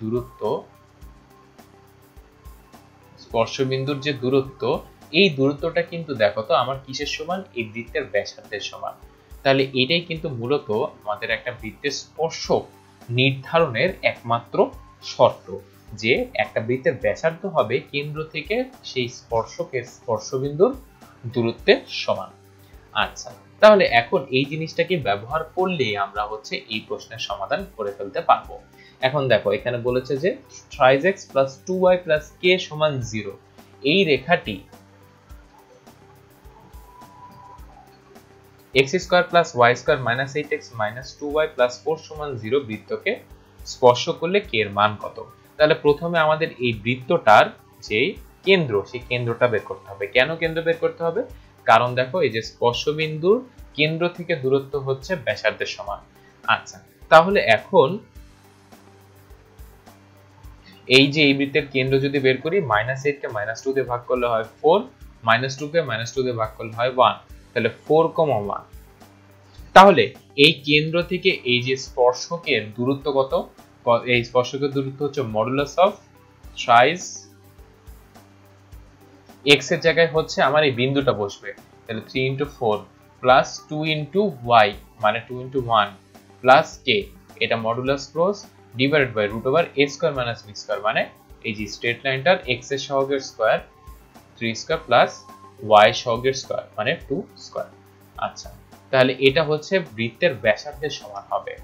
দূরত্ব, এই দূরত্বটা কিন্তু দেখো তো আমার কিসের সমান, এই বৃত্তের ব্যাসার্ধের সমান। তাহলে এটাই কিন্তু মূলত আমাদের একটা বৃত্তের স্পর্শক নির্ধারণের একমাত্র শর্ত, যে একটা বৃত্তের ব্যাসার্ধ হবে কেন্দ্র থেকে সেই স্পর্শকের স্পর্শবিন্দুর দূরত্বের সমান। আচ্ছা, তাহলে এখন এই জিনিসটাকে ব্যবহার করলে আমরা হচ্ছে এই প্রশ্নের সমাধান করে ফেলতে পারবো। এখন দেখো এখানে বলেছে যে 3x + 2y + k = 0, এই রেখাটি x² + y² - 8x - 2y + 4 = 0 বৃত্তকে স্পর্শ করলে k এর মান কত? তাহলে প্রথমে আমাদের এই বৃত্তটার যে কেন্দ্র, সেই কেন্দ্রটা বের করতে হবে। কেন কেন্দ্র বের করতে হবে? কারণ দেখো এই যে স্পর্শবিন্দুর কেন্দ্র থেকে দূরত্ব হচ্ছে ব্যাসার্ধের সমান। আচ্ছা, তাহলে এখন এই যে এই বৃত্তের কেন্দ্র যদি বের করি, -8 কে -2 দিয়ে ভাগ করলে হয় 4, -2 কে -2 দিয়ে ভাগ করলে হয় 1, তাহলে 4, 1। তাহলে এই কেন্দ্র থেকে এই যে স্পর্শকের দূরত্ব কত? এই স্পর্শকের দূরত্ব হচ্ছে মডুলাস অফ ট্রাইস x এর জায়গায় হচ্ছে আমার এই বিন্দুটা বসবে, তাহলে 3 × 4 + 2 × y মানে 2 × 1 + k, এটা modulus cross divided by √a² - b² মানে এই যে স্ট্রেট লাইনটার x এর সহগের স্কয়ার 3² + y সহগের স্কয়ার মানে 2²। আচ্ছা, তাহলে এটা হচ্ছে বৃত্তের ব্যাসার্ধের সমান হবে।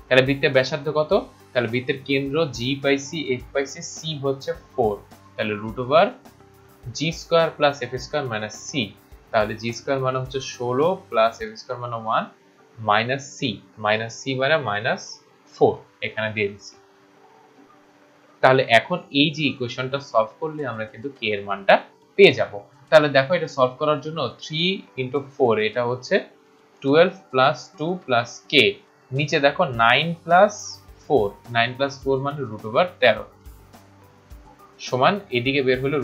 তাহলে বৃত্তের ব্যাসার্ধ কত? তাহলে বৃত্তের কেন্দ্র g পাইছি, f পাইছি, c হচ্ছে 4, তাহলে √g² + f² - c, তাহলে g² মানে হচ্ছে 16 + f² মানে 1 - c মানে -4 এখানে দিয়ে দিচ্ছি। তাহলে এখন এই যে ইকুয়েশনটা সলভ করলে আমরা কিন্তু k এর মানটা পেয়ে যাব। তাহলে দেখো এটা সলভ করার জন্য 3 × 4 এটা হচ্ছে 12 + 2 + k, নিচে দেখো 9 + 4, 9 + 4 মানে √13 সমান এদিকে বের হলো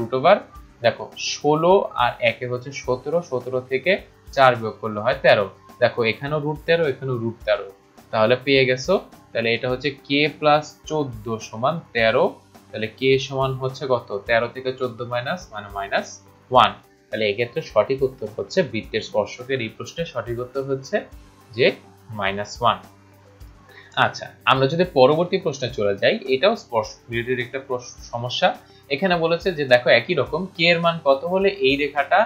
দেখো 16 আর 1 এ হচ্ছে 17, 17 থেকে 4 বিয়োগ করলে হয় 13, দেখো এখানেও √13, এখানেও √13, তাহলে পেয়ে গেছো। তাহলে এটা হচ্ছে k + 14 সমান 13, তাহলে k সমান হচ্ছে কত? 13 থেকে 14 মাইনাস মানে -1। তাহলে এই ক্ষেত্রে সঠিক উত্তর হচ্ছে বৃত্তের স্পর্শকের এই প্রশ্নের সঠিক উত্তর হচ্ছে যে -1। আচ্ছা, আমরা যদি পরবর্তী প্রশ্নে চলে যাই, এটাও স্পর্শ রিলেটেড একটা সমস্যা। এখানে বলেছে যে দেখো একই রকম k এর মান কত হলে এই রেখাটা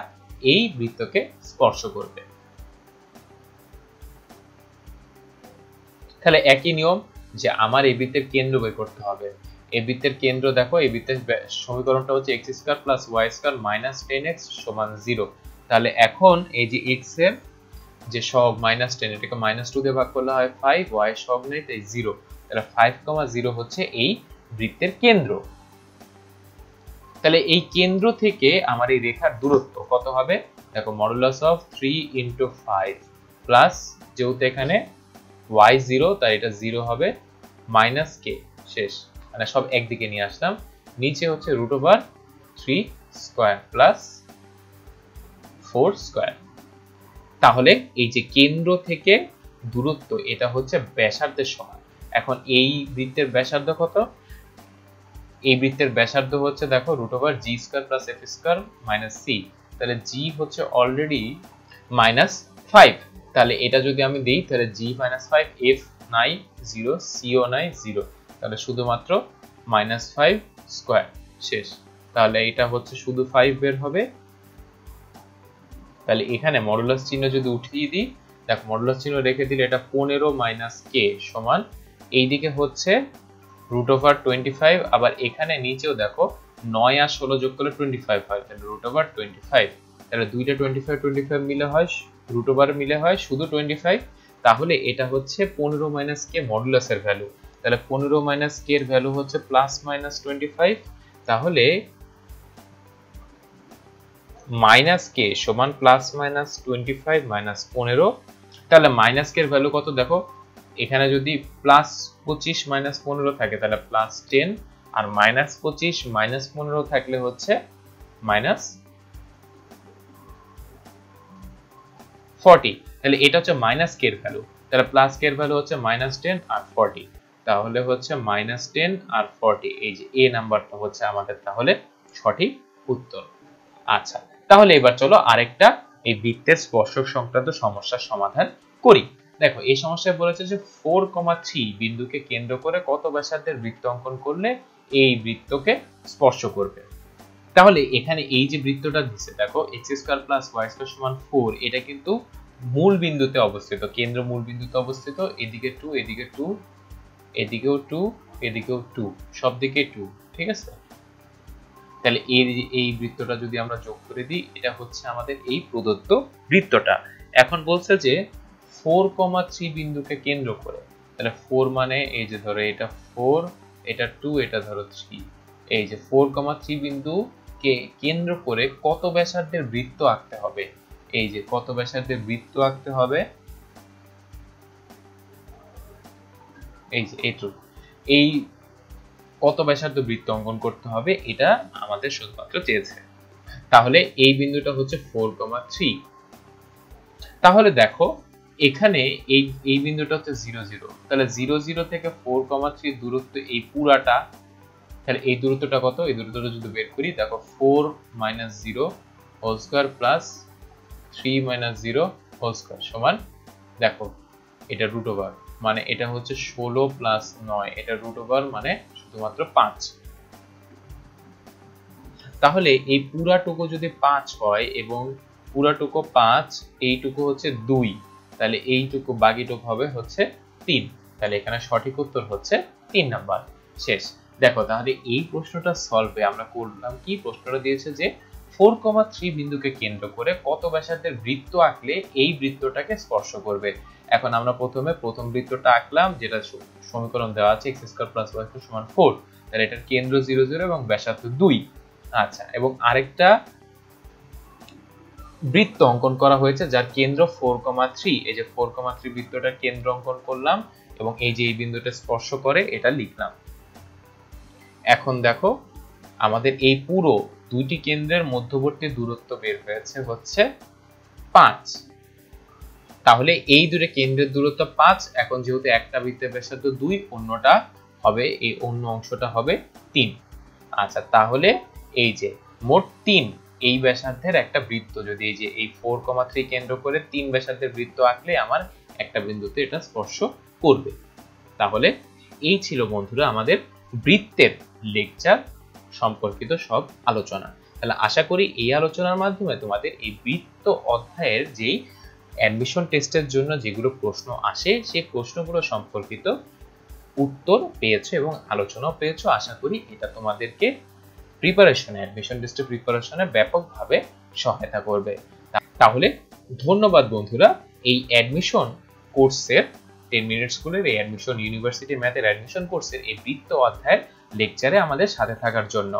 এই বৃত্তকে স্পর্শ করবে। তাহলে একই নিয়ম যে আমার এই বৃত্তের কেন্দ্র বের করতে হবে। এই বৃত্তের কেন্দ্র দেখো, এই বৃত্তের সমীকরণটা হচ্ছে x² + y² - 10x = 0। তাহলে এখন এই যে x এর যে সহগ -10, এটাকে -2 দিয়ে ভাগ করলে হয় 5, y এর সহগ নেই তাই 0, তাহলে 5, 0 হচ্ছে এই বৃত্তের কেন্দ্র। তাহলে এই কেন্দ্র থেকে আমার এই রেখার দূরত্ব কত হবে? দেখো মডুলাস অফ 3 × 5 প্লাস, যেহেতু এখানে y0 তাই এটা 0 হবে, মাইনাস কে, শেষ, মানে সব একদিকে নিয়ে আসলাম, নিচে হচ্ছে √3 স্কয়ার প্লাস 4 স্কয়ার। তাহলে এই যে কেন্দ্র থেকে দূরত্ব এটা হচ্ছে ব্যাসার্ধের সমান। এখন এই বৃত্তের ব্যাসার্ধ কত? এই বৃত্তের ব্যাসার্ধ হচ্ছে দেখো √g² + f² - c, তাহলে g হচ্ছে অলরেডি -5, তাহলে এটা যদি আমি দেই তাহলে g - 5, f নাই 0, c ও নাই 0, তাহলে শুধুমাত্র -5 স্কয়ার, শেষ। তাহলে এটা হচ্ছে শুধু 5 বের হবে। তাহলে এখানে মডুলাস চিহ্ন যদি উঠিয়ে দিই, দেখো মডুলাস চিহ্ন রেখে দিলে এটা 15 - k সমান, এইদিকে হচ্ছে √25, আবার এখানে নিচেও দেখো 9 আর 16 যোগ করলে 25 হয়, তাহলে √25, তাহলে দুইটা 25 মিলে হয় √ মিলে হয় শুধু 25, তাহলে এটা হচ্ছে 15 - k মডুলাসের ভ্যালু। তাহলে 15 - k এর ভ্যালু হচ্ছে +-25, তাহলে -k সমান +-25 - 15, তাহলে -k এর ভ্যালু কত? দেখো এখানে যদি +25 - 15 থাকে তাহলে +10, আর -25 - 15 থাকলে হচ্ছে -40, তাহলে এটা হচ্ছে -k এর ভ্যালু, তাহলে +k এর ভ্যালু হচ্ছে -10 আর 40, তাহলে হচ্ছে -10 আর 40, এই যে এ নাম্বারটা হচ্ছে আমাদের তাহলে সঠিক উত্তর। আচ্ছা, তাহলে এবার চলো আরেকটা এই বৃত্তের স্পর্শক সংক্রান্ত সমস্যার সমাধান করি। দেখো এই সমস্যায় বলেছে যে 4,3 বিন্দুকে কেন্দ্র করে কত ব্যাসার্ধের বৃত্ত অঙ্কন করলে এই বৃত্তকে স্পর্শ করবে। তাহলে এখানে এই যে বৃত্তটা দিছে দেখো x² + y² = 4, এটা কিন্তু মূল বিন্দুতে অবস্থিত, কেন্দ্র মূল বিন্দুতে অবস্থিত, এদিকে 2, এদিকে 2, এদিকেও 2, এদিকেও 2, সব দিকে 2, ঠিক আছে। তাহলে এই বৃত্তটা যদি আমরা যোগ করে দিই, এটা হচ্ছে আমাদের এই প্রদত্ত বৃত্তটা। এখন বলছে যে 4,3 বিন্দুকে কেন্দ্র করে, তাহলে 4 মানে এই যে ধরো এটা 4, এটা 2, এটা ধরো 3, এই যে 4,3 বিন্দুকে কেন্দ্র করে কত ব্যাসার্ধের বৃত্ত আঁকতে হবে? এই যে কত ব্যাসার্ধের বৃত্ত আঁকতে হবে, এই যে এইটুকু, এই কত ব্যাসার্ধ বৃত্ত অঙ্কন করতে হবে এটা আমাদের শুধুমাত্র চেয়েছে। তাহলে এই বিন্দুটা হচ্ছে 4,3, তাহলে দেখো এখানে এই বিন্দুটা হচ্ছে 0, 0, তাহলে 0, 0 থেকে 4,3 দূরত্ব এই পুরাটা, তাহলে এই দূরত্বটা কত? এই দূরত্বটা যদি বের করি দেখো 4 - 0 whole square plus 3 - 0 whole square সমান, দেখো এটা √, মানে এটা হচ্ছে 16 + 9, এটা √, মানে শুধুমাত্র 5। তাহলে এই পুরাটুকু যদি 5 হয় এবং পুরাটুকু 5, এইটুকু হচ্ছে 2, তাহলে এইটুকু বাকিটুকু হবে হচ্ছে 3, তাহলে এখানে সঠিক উত্তর হচ্ছে 3 নাম্বার, শেষ। দেখো তাহলে এই প্রশ্নটা সলভে আমরা করলাম কি, প্রশ্নটা দিয়েছে যে 4,3 বিন্দুকে কেন্দ্র করে কত ব্যাসার্ধের বৃত্ত আঁকলে এই বৃত্তটাকে স্পর্শ করবে। এখন আমরা প্রথমে প্রথম বৃত্তটা আঁকলাম, যেটা সমীকরণ দেওয়া আছে x² + y² = 4, তাহলে এটার কেন্দ্র 0, 0 এবং ব্যাসার্ধ 2। আচ্ছা, এবং আরেকটা বৃত্ত অঙ্কন করা হয়েছে যার কেন্দ্র 4,3, এই যে 4,3 বৃত্তটার কেন্দ্র অঙ্কন করলাম এবং এই যে এই বিন্দুটা স্পর্শ করে এটা লিখলাম। এখন দেখো আমাদের এই পুরো দুইটি কেন্দ্রের মধ্যবর্তী দূরত্ব বের হয়েছে হচ্ছে 5, তাহলে এই দুটো কেন্দ্রের দূরত্ব 5। এখন যেহেতু একটা বৃত্তের ব্যাসার্ধ 2, অন্যটা হবে, এই অন্য অংশটা হবে 3। আচ্ছা, তাহলে এই যে মোট 3 এই ব্যাসার্ধের একটা বৃত্ত, যদি এই যে এই 4,3 কেন্দ্র করে 3 ব্যাসার্ধের বৃত্ত আঁকলে আমার একটা বিন্দুতে এটা স্পর্শ করবে। তাহলে এই ছিল বন্ধুরা আমাদের বৃত্তের লেকচার সম্পর্কিত সব আলোচনা। তাহলে আশা করি এই আলোচনার মাধ্যমে তোমাদের এই বৃত্ত অধ্যায়ের যেই অ্যাডমিশন টেস্টের জন্য যেগুলো প্রশ্ন আসে সেই প্রশ্নগুলো সম্পর্কিত উত্তর পেয়েছো এবং আলোচনাও পেয়েছো। আশা করি এটা তোমাদেরকে প্রিপারেশনে, অ্যাডমিশন টেস্টের প্রিপারেশনে ব্যাপকভাবে সহায়তা করবে। তাহলে ধন্যবাদ বন্ধুরা, এই অ্যাডমিশন কোর্সের 10 মিনিট স্কুলের এই অ্যাডমিশন ইউনিভার্সিটি ম্যাথের অ্যাডমিশন কোর্সের এই বৃত্ত অধ্যায়ের লেকচারে আমাদের সাথে থাকার জন্য।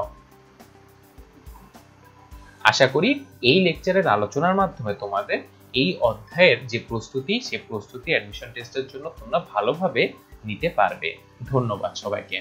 আশা করি এই লেকচারের আলোচনার মাধ্যমে তোমাদের এই অধ্যায়ের যে প্রস্তুতি, সেই প্রস্তুতি অ্যাডমিশন টেস্টের জন্য তোমরা ভালোভাবে নিতে পারবে। ধন্যবাদ সবাইকে।